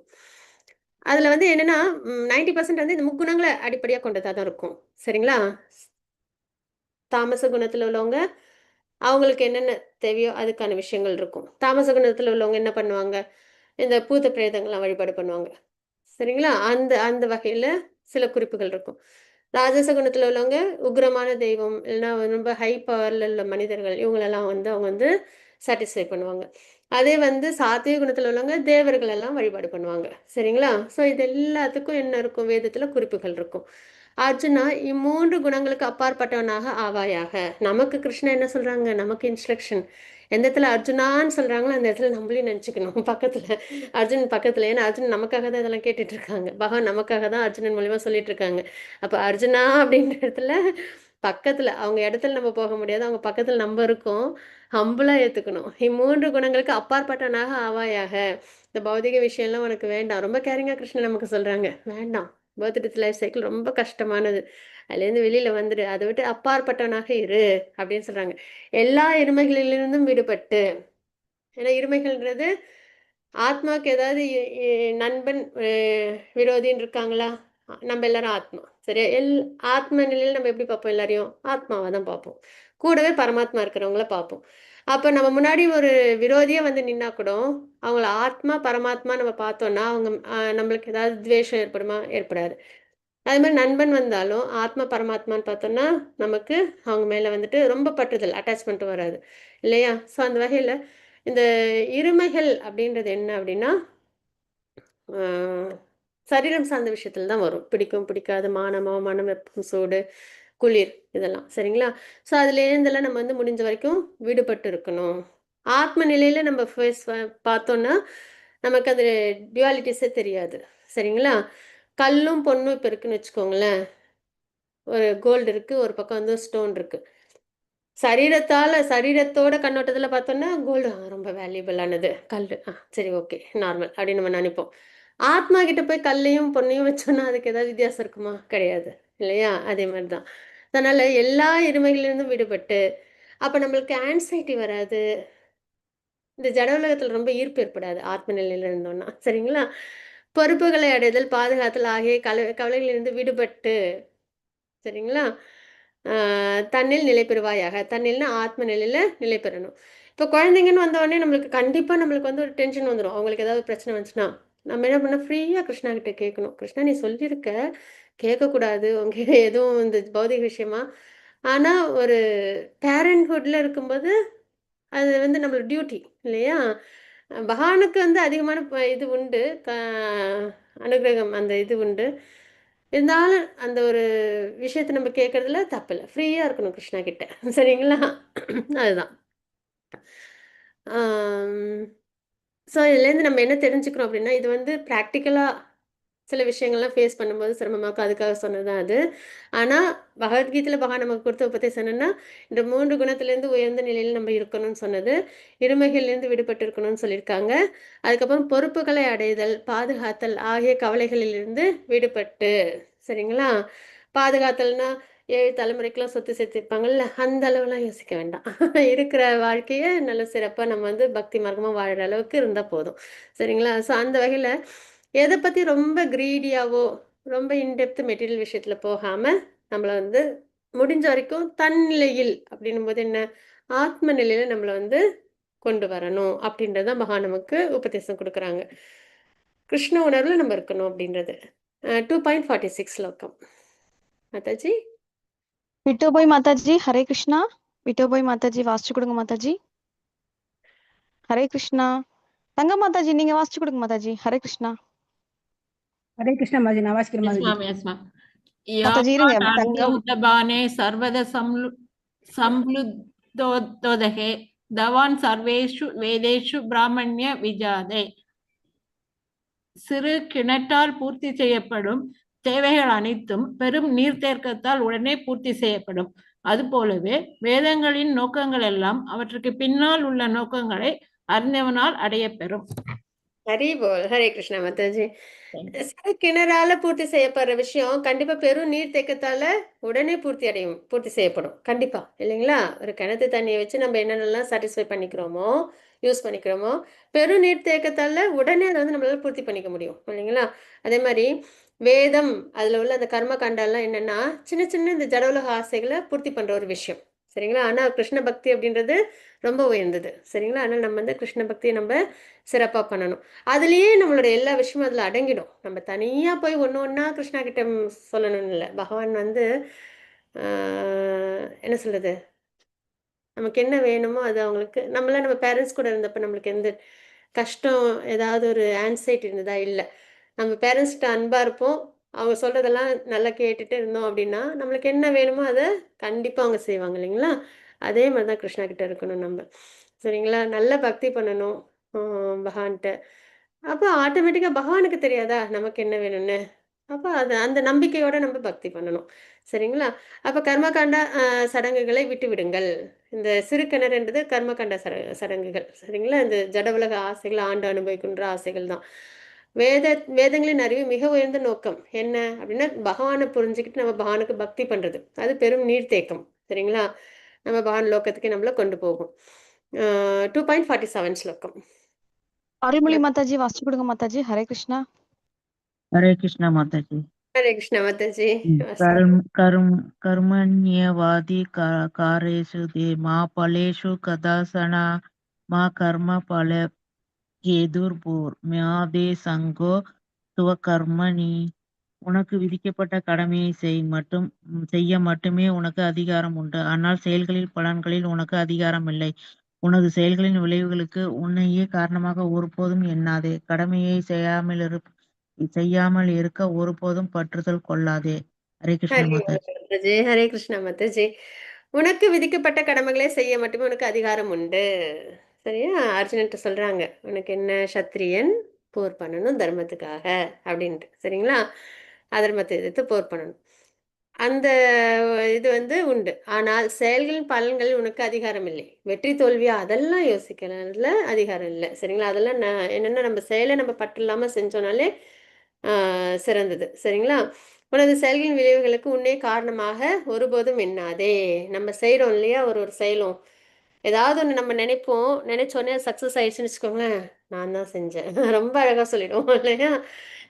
அதில் வந்து என்னன்னா 90% வந்து இந்த முக்குணங்களை அடிப்படையாக கொண்டதாக தான் இருக்கும். சரிங்களா, தாமச குணத்தில் உள்ளவங்க அவங்களுக்கு என்னென்ன தேவையோ அதுக்கான விஷயங்கள் இருக்கும். தாமச குணத்தில் உள்ளவங்க என்ன பண்ணுவாங்க, இந்த பூத பிரேதங்கள்லாம் வழிபாடு பண்ணுவாங்க. சரிங்களா, அந்த அந்த வகையில் சில குறிப்புகள் இருக்கும். ராஜச குணத்துல உள்ளவங்க உக்ரமான தெய்வம், இல்லைன்னா ரொம்ப ஹை பவர்ல உள்ள மனிதர்கள், இவங்களெல்லாம் வந்து அவங்க வந்து சாட்டிஸ்ஃபை பண்ணுவாங்க. அதே வந்து சாத்விக குணத்துல உள்ளவங்க தேவர்கள் எல்லாம் வழிபாடு பண்ணுவாங்க. சரிங்களா? ஸோ இது எல்லாத்துக்கும் என்ன இருக்கும்? வேதத்துல குறிப்புகள் இருக்கும். அர்ஜுனா, இம்மூன்று குணங்களுக்கு அப்பாற்பட்டவனாக ஆவாயாக. நமக்கு கிருஷ்ணன் என்ன சொல்றாங்க? நமக்கு இன்ஸ்ட்ரக்ஷன். எந்த இடத்துல அர்ஜுனான்னு சொல்றாங்களோ அந்த இடத்துல நம்மளையும் நினைச்சுக்கணும் பக்கத்துல. அர்ஜுன் பக்கத்துல. ஏன்னா அர்ஜுன் நமக்காக தான் இதெல்லாம் கேட்டுட்டு இருக்காங்க. பகவான் நமக்காக தான் அர்ஜுனன் மூலியமா சொல்லிட்டு இருக்காங்க. அப்ப அர்ஜுனா அப்படின்ற இடத்துல பக்கத்துல, அவங்க இடத்துல நம்ம போக முடியாது. அவங்க பக்கத்துல நம்ம இருக்கோம். ஹம்பிளா ஏத்துக்கணும். இம்மூன்று குணங்களுக்கு அப்பாற்பட்டவனாக ஆவாயாக. இந்த பௌதிக விஷயம்லாம் உனக்கு வேண்டாம். ரொம்ப கேரிங்கா கிருஷ்ணன் நமக்கு சொல்றாங்க. வேண்டாம். பர்த் டெத் லைஃப் சைக்கிள் ரொம்ப கஷ்டமானது. அதுலேருந்து வெளியில வந்துடு. அதை விட்டு அப்பாற்பட்டவனாக இரு அப்படின்னு சொல்றாங்க. எல்லா இருமைகளிலிருந்தும் விடுபட்டு. ஏன்னா இருமைகள்ன்றது ஆத்மாவுக்கு ஏதாவது நண்பன் விரோதின்னு இருக்காங்களா? நம்ம எல்லாரும் ஆத்மா. சரியா? ஆத்ம நிலையில் நம்ம எப்படி பார்ப்போம்? எல்லாரையும் ஆத்மாவை தான் பார்ப்போம். கூடவே பரமாத்மா இருக்கிறவங்கள பார்ப்போம். அப்போ நம்ம முன்னாடி ஒரு விரோதியே வந்து நின்னா கூட அவங்கள ஆத்மா பரமாத்மா நம்ம பார்த்தோம்னா அவங்க நம்மளுக்கு ஏதாவது துவேஷம் ஏற்படுமா? ஏற்படாது. அது மாதிரி நண்பன் வந்தாலும் ஆத்மா பரமாத்மான்னு பார்த்தோம்னா நமக்கு அவங்க மேலே வந்துட்டு ரொம்ப பற்றுதல், அட்டாச்மெண்ட் வராது இல்லையா? ஸோ அந்த வகையில் இந்த இருமைகள் அப்படின்றது என்ன அப்படின்னா சரீரம் சார்ந்த விஷயத்துல தான் வரும். பிடிக்கும் பிடிக்காது, மானம் அவமானம், வெப்பம் சூடு குளிர் இதெல்லாம். சரிங்களா? ஸோ அதுலேருந்தெல்லாம் நம்ம வந்து முடிஞ்ச வரைக்கும் விடுபட்டு இருக்கணும். ஆத்ம நிலையில நம்ம ஃபேஸ் பார்த்தோம்னா நமக்கு அது டியூவாலிட்டிஸே தெரியாது. சரிங்களா? கல்லும் பொண்ணும் இப்போ இருக்குன்னு வச்சுக்கோங்களேன். ஒரு கோல்டு இருக்கு, ஒரு பக்கம் வந்து ஸ்டோன் இருக்கு. சரீரத்தோட கண்ணோட்டத்தில் பார்த்தோம்னா கோல்டு ரொம்ப வேல்யூபிளானது, கல் சரி ஓகே நார்மல் அப்படின்னு நம்ம நினைப்போம். ஆத்மா கிட்ட போய் கல்லையும் பொண்ணையும் வச்சோன்னா அதுக்கு ஏதாவது வித்தியாசம் இருக்குமா? கிடையாது இல்லையா? அதே மாதிரி தான். அதனால எல்லா இருமைகளிலிருந்தும் விடுபட்டு அப்போ நம்மளுக்கு ஆன்சைட்டி வராது. இந்த ஜட உலகத்தில் ரொம்ப ஈர்ப்பு ஏற்படாது ஆத்ம நிலையில இருந்தோம்னா. சரிங்களா? பொறுப்புகளை அடைதல், பாதுகாத்தல் ஆகிய கவலைகளிலிருந்து விடுபட்டு. சரிங்களா? தன்னில் நிலை பெறுவாயாக. தன்னில்னா ஆத்ம நிலையில நிலை பெறணும். இப்போ குழந்தைங்கன்னு வந்த உடனே நம்மளுக்கு வந்து ஒரு டென்ஷன் வந்துடும். அவங்களுக்கு ஏதாவது பிரச்சனை வந்துச்சுன்னா நம்ம என்ன பண்ண ஃப்ரீயா கிருஷ்ணா கிட்ட கேட்கணும். கிருஷ்ணா நீ சொல்லியிருக்க, கேட்கக்கூடாது உங்க எதுவும் இந்த பௌதிக விஷயமா. ஆனா ஒரு பேரண்ட்ஹுட்ல இருக்கும்போது அது வந்து நம்மளோட டியூட்டி இல்லையா? பகவானுக்கு வந்து அதிகமான இது உண்டு, அனுகிரகம் அந்த இது உண்டு. இருந்தாலும் அந்த ஒரு விஷயத்த நம்ம கேட்கறதுல தப்பில்லை. ஃப்ரீயா இருக்கணும் கிருஷ்ணா கிட்ட. சரிங்களா? அதுதான். ஸோ இதுலேருந்து நம்ம என்ன தெரிஞ்சுக்கிறோம் அப்படின்னா, இது வந்து ப்ராக்டிக்கலா சில விஷயங்கள்லாம் ஃபேஸ் பண்ணும்போது சிரமமா இருக்கும். அதுக்காக சொன்னது தான் அது. ஆனா பகவத்கீதையில பகவான் நமக்கு கொடுத்த உபதேசம் என்னன்னா, இந்த 3 குணத்திலேருந்து உயர்ந்த நிலையில நம்ம இருக்கணும்னு சொன்னது. இருமைகள்லேருந்து விடுபட்டு இருக்கணும்னு சொல்லியிருக்காங்க. அதுக்கப்புறம் பொறுப்புகளை அடைதல், பாதுகாத்தல் ஆகிய கவலைகளிலிருந்து விடுபட்டு. சரிங்களா? பாதுகாத்தல்னா 7 தலைமுறைக்கெல்லாம் சொத்து சேர்த்திருப்பாங்கல்ல, அந்த அளவுலாம் யோசிக்க வேண்டாம். இருக்கிற வாழ்க்கைய நல்ல சிறப்பா நம்ம வந்து பக்தி மார்க்கமா வாழுற அளவுக்கு இருந்தா போதும். சரிங்களா? ஸோ அந்த வகையில எதை பத்தி ரொம்ப கிரீடியாவோ, ரொம்ப இன்டெப்த் மெட்டீரியல் விஷயத்துல போகாம, நம்மள வந்து முடிஞ்ச வரைக்கும் தன்னிலையில் அப்படின்னும்போது என்ன? ஆத்ம நிலையில நம்மள வந்து கொண்டு வரணும் அப்படின்றது தான் பகவான் நமக்கு உபதேசம் கொடுக்குறாங்க. கிருஷ்ண உணர்வுல நம்ம இருக்கணும் அப்படின்றது. 2.46 ஸ்லோகம். மாதாஜி. விட்டோபாய் மாதாஜி, ஹரே கிருஷ்ணா. விட்டோபாய் மாதாஜி வாசிச்சு கொடுங்க மாதாஜி. ஹரே கிருஷ்ணா. தங்க மாதாஜி நீங்க வாசிச்சு கொடுங்க மாதாஜி. ஹரே கிருஷ்ணா. ஹரே கிருஷ்ணா மாஜி, நான் வாசிக்கிறேன் எஸ் மாஜி. Ma'am, yes ma'am. மாதாஜி இருங்க. தங்கம் யாபானே சர்வத சம்ப்ளுதோதகே தவான் சர்வேஷு வேதேஷு பிராமணிய விஜாதே. சிறு கிணற்றால் பூர்த்தி செய்யப்படும் தேவைகள் அனைத்தும் பெரும் நீர்த்தேக்கத்தால் உடனே பூர்த்தி செய்யப்படும். அதுபோலவே வேதங்களின் நோக்கங்கள் எல்லாம் அவற்றுக்கு பின்னால் உள்ள நோக்கங்களை அறிந்தவனால் அடையப்பெறும். ஹரி போல். ஹரே கிருஷ்ணா மாதாஜி. சிறு கிணறால பூர்த்தி செய்யப்படுற விஷயம் கண்டிப்பா பெரும் நீர் தேக்கத்தால உடனே பூர்த்தி செய்யப்படும். கண்டிப்பா இல்லைங்களா? ஒரு கிணத்து தண்ணியை வச்சு நம்ம என்னென்னலாம் சாட்டிஸ்ஃபை பண்ணிக்கிறோமோ, யூஸ் பண்ணிக்கிறோமோ, பெரும் நீர் தேக்கத்தால உடனே அதை வந்து நம்மளால பூர்த்தி பண்ணிக்க முடியும் இல்லைங்களா? அதே மாதிரி வேதம் அதுல உள்ள அந்த கர்ம காண்டெல்லாம் என்னன்னா சின்ன சின்ன இந்த ஜட உலக ஆசைகளை பூர்த்தி பண்ற ஒரு விஷயம். சரிங்களா? ஆனா கிருஷ்ண பக்தி அப்படின்றது ரொம்ப உயர்ந்தது. சரிங்களா? அதனால நம்ம வந்து கிருஷ்ண பக்திய நம்ம சிறப்பா பண்ணணும். அதுலயே நம்மளோட எல்லா விஷயமும் அதுல அடங்கிடும். நம்ம தனியா போய் ஒண்ணு ஒண்ணா கிருஷ்ணா கிட்ட சொல்லணும்னு இல்ல. பகவான் வந்து ஆ என்ன சொல்றது? நமக்கு என்ன வேணுமோ அது அவங்களுக்கு நம்மலாம் நம்ம பேரண்ட்ஸ் கூட இருந்தப்ப நம்மளுக்கு எந்த கஷ்டம், ஏதாவது ஒரு ஆன்சைட்டி இருந்ததா? இல்ல. நம்ம பேரண்ட்ஸ்கிட்ட அன்பா இருப்போம். அவங்க சொல்றதெல்லாம் நல்லா கேட்டுட்டு இருந்தோம் அப்படின்னா, நம்மளுக்கு என்ன வேணுமோ அத கண்டிப்பா அவங்க செய்வாங்க இல்லைங்களா? அதே மாரி தான் கிருஷ்ணா கிட்ட இருக்கணும் நம்ப. சரிங்களா? நல்ல பக்தி பண்ணணும். பகவான்ட்ட. அப்ப ஆட்டோமேட்டிக்கா பகவானுக்கு தெரியாதா? நமக்கு என்ன வேணும்னு? அப்ப அது அந்த நம்பிக்கையோட நம்ம பக்தி பண்ணணும். சரிங்களா? அப்ப கர்மகாண்ட சடங்குகளை விட்டு விடுங்கள். இந்த சிறு கிணறுன்றது கர்மகாண்ட சடங்குகள். சரிங்களா? இந்த ஜட உலக ஆசைகள் ஆண்டு அனுபவிக்கின்ற ஆசைகள் தான். வேத வேதங்களின் அறிவு மிக உயர்ந்த நோக்கம் என்ன அப்படின்னா பகவானை புரிஞ்சுக்கிட்டு நம்ம பகவானுக்கு பக்தி பண்றது. அது பெரும் நீர்த்தேக்கம். சரிங்களா? நம்ம பகவான் லோகத்துக்கு நம்மள கொண்டு போகும். 2.47 ஸ்லோகம். அருள்மொழி மாதாஜி வாசிச்சு கொடுங்க மாதாஜி. ஹரே கிருஷ்ணா. ஹரே கிருஷ்ணா மாதாஜி. ஹரே கிருஷ்ணா மாதாஜி. कर्मण्यवादी कारेषु ते मा फलेषु कदाचन मा कर्म फल हेतुर्भूर् मा ते संगो स्वकर्मणि. உனக்கு விதிக்கப்பட்ட கடமையை செய்ய மட்டுமே உனக்கு அதிகாரம் உண்டு. ஆனால் செயல்களில் பலன்களில் உனக்கு அதிகாரம் இல்லை. உனது செயல்களின் விளைவுகளுக்கு உன்னையே காரணமாக ஒருபோதும் எண்ணாதே. கடமையை செய்யாமல் இருக்க ஒருபோதும் பற்றுதல் கொள்ளாதே. ஹரே கிருஷ்ண ஹரே மாதாஜி. மாதாஜி. ஹரே கிருஷ்ணா மாதாஜி. உனக்கு விதிக்கப்பட்ட கடமைகளை செய்ய மட்டுமே உனக்கு அதிகாரம் உண்டு. சரியா? அர்ஜுனன்ட்ட சொல்றாங்க. உனக்கு என்ன சத்திரியன் போர் பண்ணணும் தர்மத்துக்காக அப்படின்ட்டு. சரிங்களா? அதர்மத்தை எதிர்த்து போர் பண்ணணும். அந்த இது வந்து உண்டு. ஆனால் செயல்களின் பலன்களில் உனக்கு அதிகாரம் இல்லை. வெற்றி தோல்வியா அதெல்லாம் யோசிக்கிறதுல அதிகாரம் இல்ல. சரிங்களா? அதெல்லாம் என்னன்னா நம்ம செயலை நம்ம பற்று இல்லாம செஞ்சோம்னாலே சிறந்தது. சரிங்களா? உனது செயல்களின் விளைவுகளுக்கு உன்னே காரணமாக ஒருபோதும் எண்ணாதே. நம்ம செய்றோம் இல்லையா? ஒரு செயலும். ஏதாவது ஒண்ணு நம்ம நினைப்போம். நினைச்ச உடனே சக்சஸ் ஆயிடுச்சுன்னு வச்சுக்கோங்களேன். நான் தான் செஞ்சேன். ரொம்ப அழகா சொல்லிடுவோம் இல்லையா?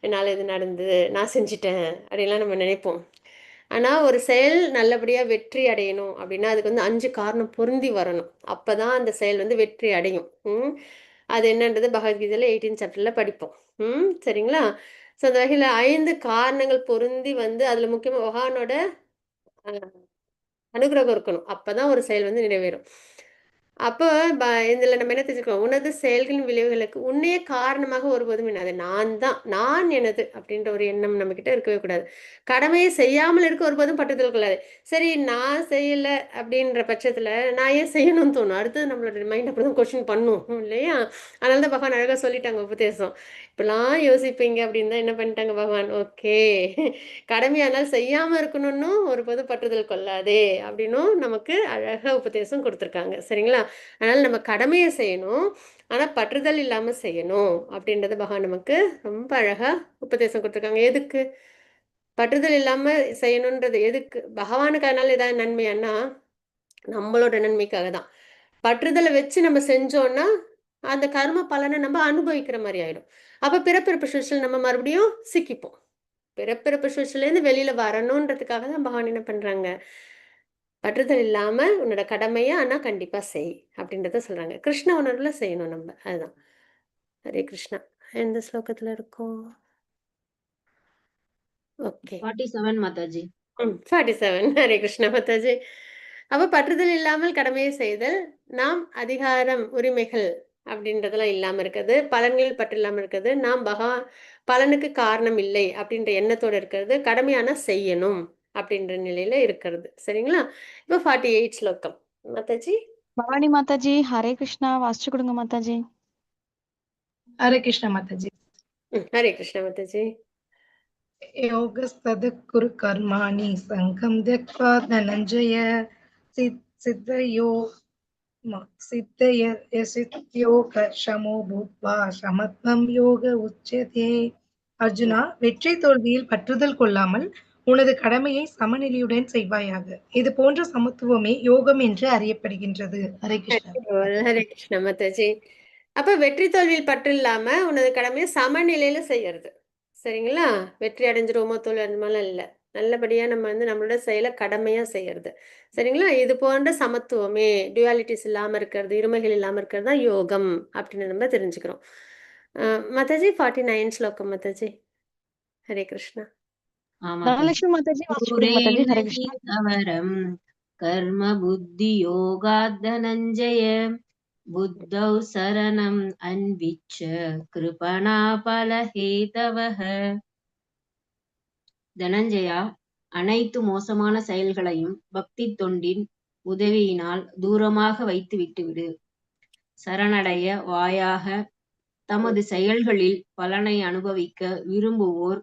என்னால இது நடந்தது. நான் செஞ்சுட்டேன். அப்படின்லாம் நம்ம நினைப்போம். ஆனா ஒரு செயல் நல்லபடியா வெற்றி அடையணும் அப்படின்னா அதுக்கு வந்து 5 காரணம் பொருந்தி வரணும். அப்பதான் அந்த செயல் வந்து வெற்றி அடையும். அது என்னன்றது பகவத்கீதையில 18 சாப்டர்ல படிப்போம். சரிங்களா? ஸோ அந்த வகையில 5 காரணங்கள் பொருந்தி வந்து அதுல முக்கியமா பகவானோட அ அனுகிரகம் இருக்கணும். அப்பதான் ஒரு செயல் வந்து நிறைவேறும். அப்போ இதுல நம்ம என்ன தெரிஞ்சுக்கிறோம்? உனது செயல்களின் விளைவுகளுக்கு உன்னையே காரணமாக ஒருபோதும் எண்ணாது. நான் எனது அப்படின்ற ஒரு எண்ணம் நம்ம கிட்ட இருக்கவே கூடாது. கடமையை செய்யாமல் இருக்க ஒருபோதும் பற்றுதல் கொள்ளாது. சரி நான் செய்யல அப்படின்ற பட்சத்துல நான் ஏன் செய்யணும்னு தோணும். அடுத்தது நம்மளோட மைண்ட் அப்படிதான் கொஸ்டின் பண்ணும் இல்லையா? அதனால தான் பகவான் அழகா சொல்லிட்டாங்க உபதேசம். இப்பெல்லாம் யோசிப்பீங்க அப்படின்னு தான் என்ன பண்ணிட்டாங்க பகவான். ஓகே, கடமையானால் செய்யாம இருக்கணும்னு ஒருபோதும் பற்றுதல் கொள்ளாதே அப்படின்னும் நமக்கு அழகா உபதேசம் கொடுத்துருக்காங்க. சரிங்களா? அதனால நம்ம கடமையை செய்யணும். ஆனா பற்றுதல் இல்லாம செய்யணும் அப்படின்றத பகவான் நமக்கு ரொம்ப அழகா உபதேசம் கொடுத்துருக்காங்க. எதுக்கு பற்றுதல் இல்லாம செய்யணும்ன்றது? எதுக்கு பகவானுக்கு? அதனால ஏதாவது நன்மையானா நம்மளோட நன்மைக்காக தான். பற்றுதலை வச்சு நம்ம செஞ்சோம்னா அந்த கர்ம பலனை நம்ம அனுபவிக்கிற மாதிரி ஆயிடும். அப்ப பிறப்பிறப்பு சுழற்சியில் நம்ம மறுபடியும் சிக்கிப்போம். பிறப்பிறப்பு சுழற்சியிலேருந்து வெளியில வரணுன்றதுக்காக தான் பகவான் என்ன பண்றாங்க, பற்றுதல் இல்லாம உன்னோட கடமைய ஆனா கண்டிப்பா செய் அப்படின்றத சொல்றாங்க. கிருஷ்ண உணர்வுல செய்யணும் நம்ம. அதுதான். ஹரே கிருஷ்ணா. எந்த ஸ்லோகத்துல இருக்கோம்? ஓகே, 47 மாதாஜி. 47. ஹரே கிருஷ்ணா மாதாஜி. அப்ப பற்றுதல் இல்லாமல் கடமையை செய்தல், நாம் அதிகாரம் உரிமைகள் அப்படின்றதெல்லாம் இல்லாம இருக்கிறது, பலன்கள் பற்று இல்லாம இருக்கிறது, நாம் பலனுக்கு காரணம் இல்லை அப்படின்ற எண்ணத்தோட இருக்கிறது, கடமையான செய்யணும் அப்படின்ற நிலையில இருக்கிறது. சரிங்களா? இப்போ 48 ஸ்லோகம் மாதாஜி. பவானி மாதாஜி. ஹரே கிருஷ்ணா. வாசிச்சு கொடுங்க மாதாஜி. ஹரே கிருஷ்ண மாதாஜி. ஹரே கிருஷ்ணா மாதாஜி. योगस्तद कुरु कर्माणि संगं त्यक्त्वा धनञ्जय सिद्धयोग शमो भूत्वा சமத்வம் யோக உச்சதே. அர்ஜுனா, வெற்றி தோல்வியில் பற்றுதல் கொள்ளாமல் உனது கடமையை சமநிலையுடன் செய்வாயாக. இது போன்ற சமத்துவமே யோகம் என்று அறியப்படுகின்றது. ஹரே கிருஷ்ணா. ஹரே கிருஷ்ணா மாதாஜி. அப்ப வெற்றி தோல்வியில் பற்று இல்லாம உனது கடமையை சமநிலையில செய்யறது. சரிங்களா? வெற்றி அடைஞ்சிருவோமோ தோல்வி அடைஞ்சுமாலாம் இல்லை. நல்லபடியா நம்ம வந்து நம்மளோட செயலை கடமையா செய்யறது. சரிங்களா? இது போன்ற சமத்துவமே, டுயாலிட்டிஸ் இல்லாம இருக்கிறது, இருமைகள் இல்லாம இருக்கிறது தான் யோகம் அப்படின்னு நம்ம தெரிஞ்சுக்கிறோம். மாதாஜி 49 ஸ்லோகம் மாதாஜி. ஹரே கிருஷ்ணா. தனலட்சுமி மாதாஜி வாசிச்சு கொடுங்க மாதாஜி. ஹரே கிருஷ்ணா. அவரம் கர்ம புத்தி யோகாத் தனஞ்சய புத்தௌ சரணம் அன்விச்ச கிருபணா பலஹேதவஹ. தனஞ்சயா, அனைத்து மோசமான செயல்களையும் பக்தி தொண்டின் உதவியினால் தூரமாக வைத்து விட்டுவிடு. சரணடைய வாயாக தமது செயல்களில் பலனை அனுபவிக்க விரும்புவோர்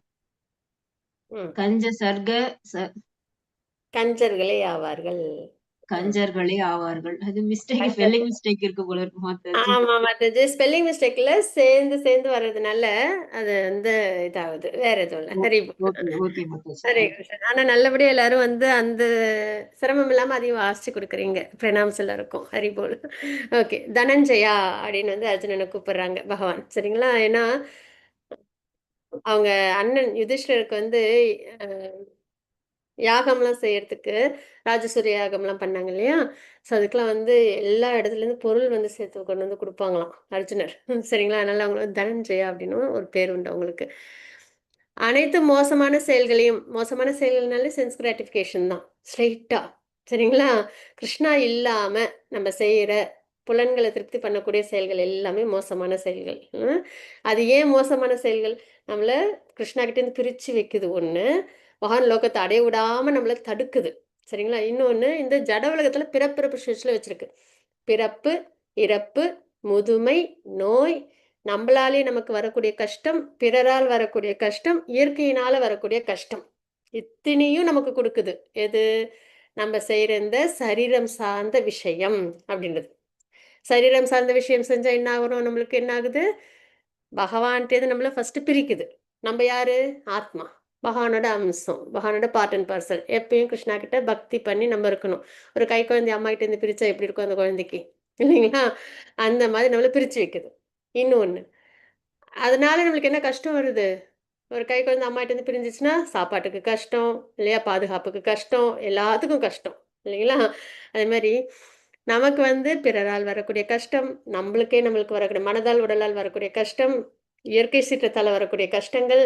கஞ்சர்களே ஆவார்கள். கஞ்சர்களே ஆவார்கள். அது மிஸ்டேக், ஸ்பெல்லிங் மிஸ்டேக் இருக்கு போல இருக்கு மாதாஜி. ஆமா மாதாஜி, ஸ்பெல்லிங் மிஸ்டேக்ல சேர்ந்து வர்றதுனால அது வந்து இதாகுது, வேற எதுவும் இல்லை. ஹரி போல். ஓகே மாதாஜி. ஹரே கிருஷ்ணன். ஆனா நல்லபடியா எல்லாரும் வந்து அந்த சிரமம் இல்லாம அதையும் வாசிச்சு கொடுக்குறீங்க. பிரணாம்ஸ் எல்லாருக்கும். ஹரி போல். ஓகே, தனஞ்சயா அப்படின்னு வந்து அர்ஜுனனை கூப்பிடுறாங்க பகவான். சரிங்களா? ஏன்னா அவங்க அண்ணன் யுதிஷ்டருக்கு வந்து யாகம்லாம் செய்யறதுக்கு ராஜசூரிய யாகம்லாம் பண்ணாங்க இல்லையா? ஸோ அதுக்கெல்லாம் வந்து எல்லா இடத்துலேருந்து பொருள் வந்து சேர்த்து கொண்டு வந்து கொடுப்பாங்களாம் அர்ஜுனர். சரிங்களா? அதனால அவங்க வந்து தனஞ்சயா அப்படின்னு ஒரு பேர் உண்டு அவங்களுக்கு. அனைத்து மோசமான செயல்கள்னாலே சென்ஸ் கிராட்டிஃபிகேஷன் தான் ஸ்ட்ரெயிட்டா. சரிங்களா? கிருஷ்ணா இல்லாம நம்ம செய்யற புலன்களை திருப்தி பண்ணக்கூடிய செயல்கள் எல்லாமே மோசமான செயல்கள். அது ஏன் மோசமான செயல்கள்? நம்மள கிருஷ்ணா கிட்ட இருந்து பிரிச்சு வைக்குது ஒண்ணு, மகான் லோகத்தை அடைய விடாம நம்மள தடுக்குது. சரிங்களா? இன்னொன்னு, இந்த ஜட உலகத்துல பிறப்பிறப்பு சுவிட்ச்ல வச்சிருக்கு. பிறப்பு, இறப்பு, முதுமை, நோய், நம்மளாலே நமக்கு வரக்கூடிய கஷ்டம், பிறரால் வரக்கூடிய கஷ்டம், இயற்கையினால வரக்கூடிய கஷ்டம், இத்தனையும் நமக்கு கொடுக்குது. எது? நம்ம செய்யற இந்த சரீரம் சார்ந்த விஷயம் அப்படின்றது. சரீரம் சார்ந்த விஷயம் செஞ்சா என்ன ஆகணும்? நம்மளுக்கு என்ன ஆகுது? பகவான்கிட்டேருந்து நம்மள ஃபர்ஸ்ட் பிரிக்குது. நம்ம யாரு? ஆத்மா, பகவானோட அம்சம், பகவானோட பார்ட் அண்ட் பார்சல். எப்பயும் கிருஷ்ணா கிட்ட பக்தி பண்ணி நம்ம இருக்கணும். ஒரு கை குழந்தை அம்மா கிட்ட இருந்து பிரிச்சா எப்படி இருக்கும் அந்த குழந்தைக்கு, இல்லைங்களா? அந்த மாதிரி நம்மள பிரிச்சு வைக்குது. இன்னொன்னு, அதனால நம்மளுக்கு என்ன கஷ்டம் வருது? ஒரு கை குழந்தை அம்மா கிட்ட இருந்து பிரிஞ்சிச்சுன்னா சாப்பாட்டுக்கு கஷ்டம் இல்லையா? பாதுகாப்புக்கு கஷ்டம், எல்லாத்துக்கும் கஷ்டம், இல்லைங்களா? அதே மாதிரி நமக்கு வந்து பிறரால் வரக்கூடிய கஷ்டம், நம்மளுக்கு வரக்கூடிய மனதால் உடலால் வரக்கூடிய கஷ்டம், இயற்கை சீற்றத்தால் வரக்கூடிய கஷ்டங்கள்,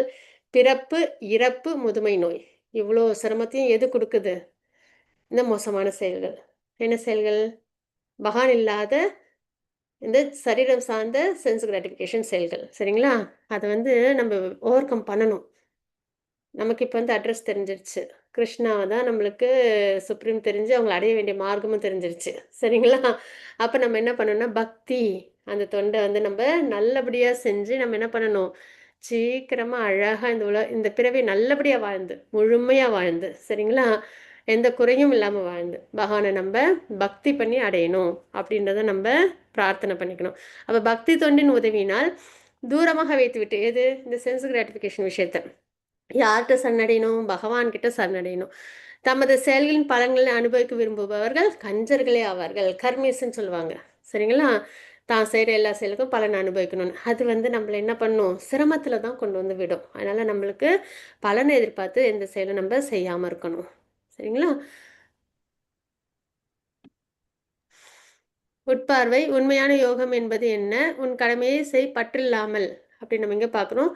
பிறப்பு, இறப்பு, முதுமை, நோய், இவ்வளோ சிரமத்தையும் எது கொடுக்குது? இந்த மோசமான செயல்கள். என்ன செயல்கள்? பகவான் இல்லாத இந்த சரீரம் சார்ந்த சென்ஸ் கிராட்டிஃபிகேஷன் செயல்கள். சரிங்களா? அதை வந்து நம்ம ஓவர் கம் பண்ணணும். நமக்கு இப்போ வந்து அட்ரஸ் தெரிஞ்சிருச்சு. கிருஷ்ணாவை தான் நம்மளுக்கு சுப்ரீம் தெரிஞ்சு அவங்களை அடைய வேண்டிய மார்க்கமும் தெரிஞ்சிருச்சு. சரிங்களா? அப்போ நம்ம என்ன பண்ணணும்னா பக்தி, அந்த தொண்டை வந்து நம்ம நல்லபடியாக செஞ்சு நம்ம என்ன பண்ணணும்? சீக்கிரமாக அழகாக இந்த பிறவி நல்லபடியாக வாழ்ந்து, முழுமையாக வாழ்ந்து, சரிங்களா? எந்த குறையும் இல்லாமல் வாழ்ந்து பகவானை நம்ம பக்தி பண்ணி அடையணும் அப்படின்றத நம்ம பிரார்த்தனை பண்ணிக்கணும். அப்போ பக்தி தொண்டின் உதவியினால் தூரமாக வைத்து விட்டு, எது? இந்த சென்ஸ் கிராட்டிஃபிகேஷன் விஷயத்தை யார்கிட்ட சரணடையணும்? பகவான் கிட்ட சரணடையணும். தமது செயல்களின் பலன்களை அனுபவிக்க விரும்புபவர்கள் கஞ்சர்களே ஆவார்கள். கர்மீஸ்ன்னு சொல்லுவாங்க. சரிங்களா? தான் செய்கிற எல்லா செயலுக்கும் பலன் அனுபவிக்கணும்னு. அது வந்து நம்மளை என்ன பண்ணும்? சிரமத்தில் தான் கொண்டு வந்து விடும். அதனால நம்மளுக்கு பலனை எதிர்பார்த்து எந்த செயலும் நம்ம செய்யாமல் இருக்கணும். சரிங்களா? உட்பார்வை. உண்மையான யோகம் என்பது என்ன? உன் கடமையை செய், பற்றில்லாமல். அப்படி நம்ம இங்கே பார்க்குறோம்.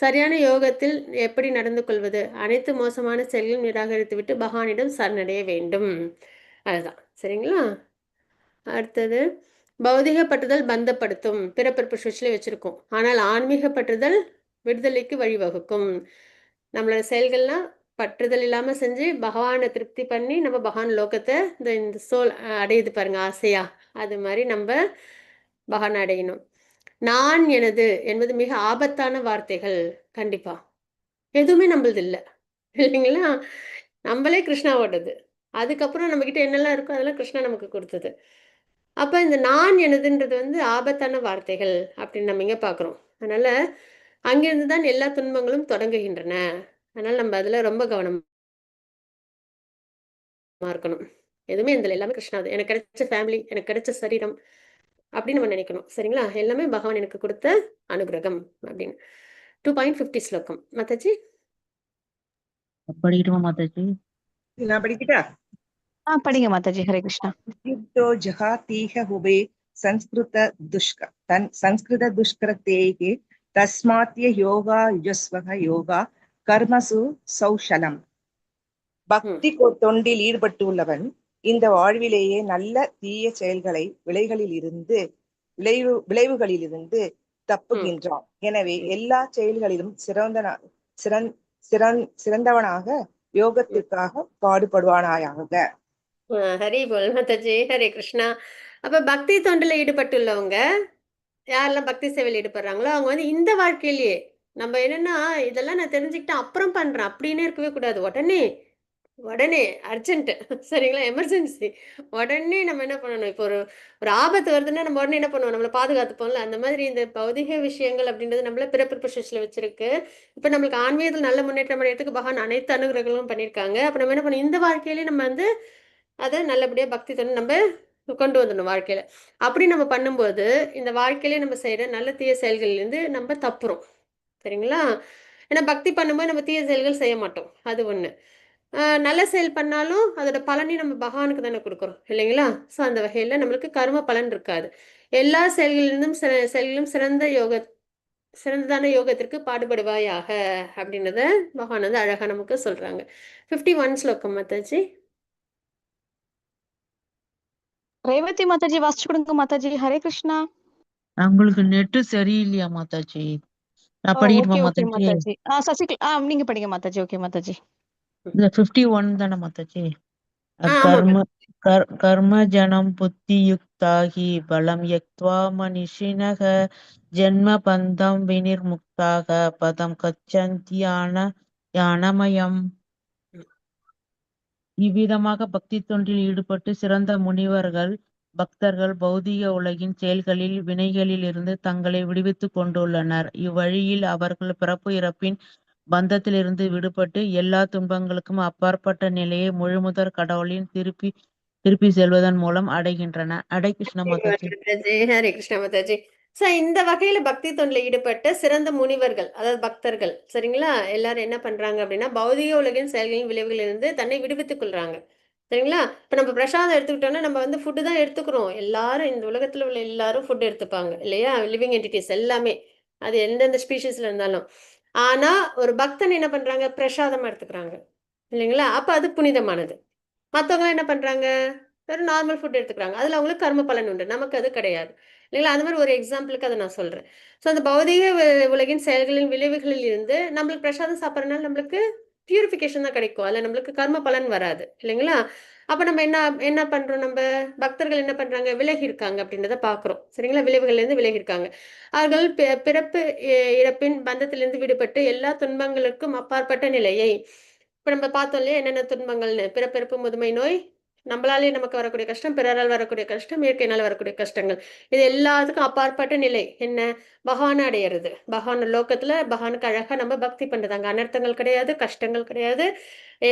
சரியான யோகத்தில் எப்படி நடந்து கொள்வது? அனைத்து மோசமான செயல்களையும் நிராகரித்து விட்டு பகவானிடம் சரணடைய வேண்டும். அதுதான். சரிங்களா? அடுத்தது, பௌதிக பற்றுதல் பந்தப்படுத்தும். பிறப்பிறப்பு சுவிட்சில் வச்சுருக்கோம். ஆனால் ஆன்மீக பற்றுதல் விடுதலைக்கு வழிவகுக்கும். நம்மளோட செயல்கள்லாம் பற்றுதல் இல்லாமல் செஞ்சு பகவானை திருப்தி பண்ணி நம்ம பகவான் லோகத்தை இந்த சோல் அடையுது பாருங்க ஆசையா, அது மாதிரி நம்ம பகவான் அடையணும். நான் எனது என்பது மிக ஆபத்தான வார்த்தைகள். கண்டிப்பா எதுவுமே நம்மளது இல்லை, இல்லைங்களா? நம்மளே கிருஷ்ணாவோடது. அதுக்கப்புறம் நம்மக்கிட்ட என்னெல்லாம் இருக்கோ அதெல்லாம் கிருஷ்ணா நமக்கு கொடுத்தது. அப்போ இந்த நான் எனதுன்றது வந்து ஆபத்தான வார்த்தைகள் அப்படின்னு நம்ம இங்கே பார்க்குறோம். அதனால் அங்கிருந்து தான் எல்லா துன்பங்களும் தொடங்குகின்றன. அதனால் நம்ம அதில் ரொம்ப கவனமாக இருக்கணும். எதுவுமே இந்த எல்லாமே கிருஷ்ணாது. எனக்கு கிடைச்ச ஃபேமிலி, எனக்கு கிடைச்ச சரீரம் அப்படின்னு நம்ம நினைக்கணும். சரிங்களா? எல்லாமே பகவான் எனக்கு கொடுத்த அனுகிரகம் அப்படின்னு. 2.50 ஸ்லோகம் மாதாஜி. படிக்கட்டுமா மாதாஜி? நான் படிக்கிட்டா? படிங்க மாதாஜி. ஹரே கிருஷ்ணா. युद्धो जहातीह हुबे संस्कृत दुष्कृतेः तस्मात् योगा युजस्वः योगा कर्मसु सौशலம். பக்தி தொண்டில் ஈடுபட்டுள்ளவன் இந்த வாழ்விலேயே நல்ல தீய செயல்களை விளைவுகளிலிருந்து தப்புகின்றான். எனவே எல்லா செயல்களிலும் சிறந்தவனாக யோகத்திற்காக பாடுபடுவானாயாக. ஹரி போல் மாதாஜி. ஹரே கிருஷ்ணா. அப்ப பக்தி தொண்டில் ஈடுபட்டுள்ளவங்க யாரெல்லாம் பக்தி சேவையில் ஈடுபடுறாங்களோ அவங்க வந்து இந்த வாழ்க்கையிலேயே நம்ம என்னன்னா இதெல்லாம் நான் தெரிஞ்சுக்கிட்டேன் அப்புறம் பண்றேன் அப்படின்னு இருக்கவே கூடாது. உடனே அர்ஜென்ட், சரிங்களா, எமர்ஜென்சி, உடனே நம்ம என்ன பண்ணணும். இப்போ ஒரு ஆபத்து வருதுன்னா நம்ம உடனே என்ன பண்ணுவோம், நம்மளை பாதுகாத்துப்போம்ல. அந்த மாதிரி இந்த பௌதிக விஷயங்கள் அப்படின்றது நம்மள பிறப்பு ப்ரொசஸ்ல வச்சிருக்கு. இப்போ நம்மளுக்கு ஆன்மீகத்தில் நல்ல முன்னேற்றம் அடையிறதுக்கு பகவான் அனைத்து அனுகிரகங்களும் பண்ணியிருக்காங்க. அப்போ நம்ம என்ன பண்ணணும், இந்த வாழ்க்கையிலேயே நம்ம வந்து அதை நல்லபடியாக பக்தி தொண்டு நம்ம கொண்டு வந்துடணும் வாழ்க்கையில. அப்படி நம்ம பண்ணும்போது இந்த வாழ்க்கையிலே நம்ம செய்யற நல்ல தீய செயல்கள்லேருந்து நம்ம தப்புறோம், சரிங்களா. ஏன்னா பக்தி பண்ணும்போது நம்ம தீய செயல்கள் செய்ய மாட்டோம், அது ஒண்ணு. நல்ல செயல் பண்ணாலும் அதோட பலனை நம்ம பகவானுக்கு தானே கொடுக்குறோம், இல்லைங்களா. ஸோ அந்த வகையில நம்மளுக்கு கர்ம பலன் இருக்காது. எல்லா செயல்களிலிருந்தும் செயல்களும் சிறந்ததான யோகத்திற்கு பாடுபடுவாயாக அப்படின்றத பகவான் வந்து அழகா நமக்கு சொல்றாங்க. 51 ஸ்லோகம் மாதாஜி. ரேவதி மாதாஜி வாசிச்சு கொடுங்க மாதாஜி. ஹரே கிருஷ்ணா. உங்களுக்கு நெட்டு சரியில்லையா மாதாஜி? நான் படிக்கட்டுமா ஓகே மாதாஜி? மாதாஜி. சசிகலா நீங்க படிங்க மாதாஜி. ஓகே மாதாஜி. இந்த 51 தானே மாதாஜி? ஆமா கர்ம ஜனம் புத்தியுக்தாகி பலம் யக்த்வா மனிஷினக ஜென்ம பந்தம் வினிர்முக்தாக பதம் கச்சந்தி ஞானமயம். இவ்விதமாக பக்தி தொண்டில் ஈடுபட்டு சிறந்த முனிவர்கள் பக்தர்கள் பௌதிக உலகின் செயல்களில் வினைகளில் இருந்து தங்களை விடுவித்துக் கொண்டுள்ளனர். இவ்வழியில் அவர்கள் பிறப்பு இறப்பின் பந்தத்திலிருந்து விடுபட்டு எல்லா துன்பங்களுக்கும் அப்பாற்பட்ட நிலையை முழுமுதற் கடவுளின் திருப்பி செல்வதன் மூலம் அடைகின்றன. ஹரே கிருஷ்ண மாதாஜி. ஹரே கிருஷ்ண மாதாஜி. இந்த வகையில பக்தி தொண்டில் ஈடுபட்ட சிறந்த முனிவர்கள், அதாவது பக்தர்கள், சரிங்களா, எல்லாரும் என்ன பண்றாங்க அப்படின்னா பௌதிக உலகின் செயல்களின் விளைவுகளிலிருந்து தன்னை விடுவித்துக் கொள்றாங்க, சரிங்களா. இப்ப நம்ம பிரசாதம் எடுத்துக்கிட்டோம்னா நம்ம வந்து ஃபுட்டு தான் எடுத்துக்கிறோம். எல்லாரும் இந்த உலகத்துல உள்ள எல்லாரும் ஃபுட் எடுத்துப்பாங்க, இல்லையா, லிவிங் என்டிட்டிஸ் எல்லாமே, அது எந்தெந்த ஸ்பீஷீஸ்ல இருந்தாலும். ஆனா ஒரு பக்தன் என்ன பண்றாங்க, பிரசாதமா எடுத்துக்கிறாங்க, இல்லைங்களா. அப்ப அது புனிதமானது. மற்றவங்க என்ன பண்றாங்க, வெறும் நார்மல் ஃபுட் எடுத்துக்கிறாங்க. அதுல அவங்களுக்கு கர்ம பலன் உண்டு, நமக்கு அது கிடையாது, இல்லைங்களா. அந்த மாதிரி ஒரு எக்ஸாம்பிளுக்கு அதை நான் சொல்றேன். ஸோ அந்த பௌதிக உலகின் செயல்களின் விளைவுகளில் இருந்து நம்மளுக்கு பிரசாதம் சாப்பிட்றதுனால நம்மளுக்கு பியூரிஃபிகேஷன் தான் கிடைக்கும், அதில் நம்மளுக்கு கர்ம பலன் வராது, இல்லைங்களா. அப்போ நம்ம என்ன பண்றோம், நம்ம பக்தர்கள் என்ன பண்றாங்க, விலகி இருக்காங்க அப்படின்றத பார்க்குறோம், சரிங்களா. விளைவுகள்லேருந்து விலகி இருக்காங்க. அவர்கள் பிறப்பு இறப்பின் பந்தத்திலிருந்து விடுபட்டு எல்லா துன்பங்களுக்கும் அப்பாற்பட்ட நிலையை, இப்போ நம்ம பார்த்தோம் இல்லையா, என்னென்ன துன்பங்கள்னு, பிறப்பிறப்பு, முதுமை நோய், நம்மளாலே நமக்கு வரக்கூடிய கஷ்டம், பிறரால் வரக்கூடிய கஷ்டம், இயற்கையினால் வரக்கூடிய கஷ்டங்கள், இது எல்லாத்துக்கும் அப்பாற்பட்ட நிலை என்ன, பகவானை அடையிறது. பகவான் லோகத்துல பகவானுக்கு அழகா நம்ம பக்தி பண்றது, அங்க அனர்த்தங்கள் கிடையாது, கஷ்டங்கள் கிடையாது,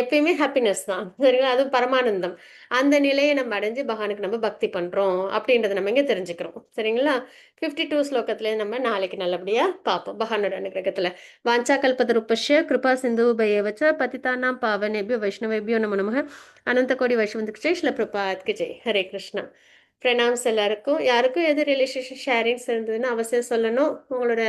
எப்பயுமே ஹாப்பினஸ் தான், சரிங்களா. அது பரமானந்தம். அந்த நிலையை நம்ம அடைஞ்சு பகவானுக்கு நம்ம பக்தி பண்றோம் அப்படின்றத நம்ம இங்க தெரிஞ்சுக்கிறோம், சரிங்களா. 52 ஸ்லோகத்துல நம்ம நாளைக்கு நல்லபடியா பார்ப்போம் பகவானோட அனுகிரகத்துல. வாஞ்சா கல்பதருப்பஷ்ய கிருபா சிந்து பயவச்ச பதிதானாம் பாவனேபியோ வைஷ்ணவேபியோ நமோ நமः. அனந்த கோடி வைஷ்ணவந்துக்கு ஜெய். ஸ்ரீல பிரபாத்க்கு ஜெய். ஹரே கிருஷ்ணா. பிரணாம்ஸ் எல்லாருக்கும். யாருக்கும் எது ரிலேஷன்ஷிப் ஷேரிங்ஸ் இருந்ததுன்னா அவசியம் சொல்லணும். உங்களோட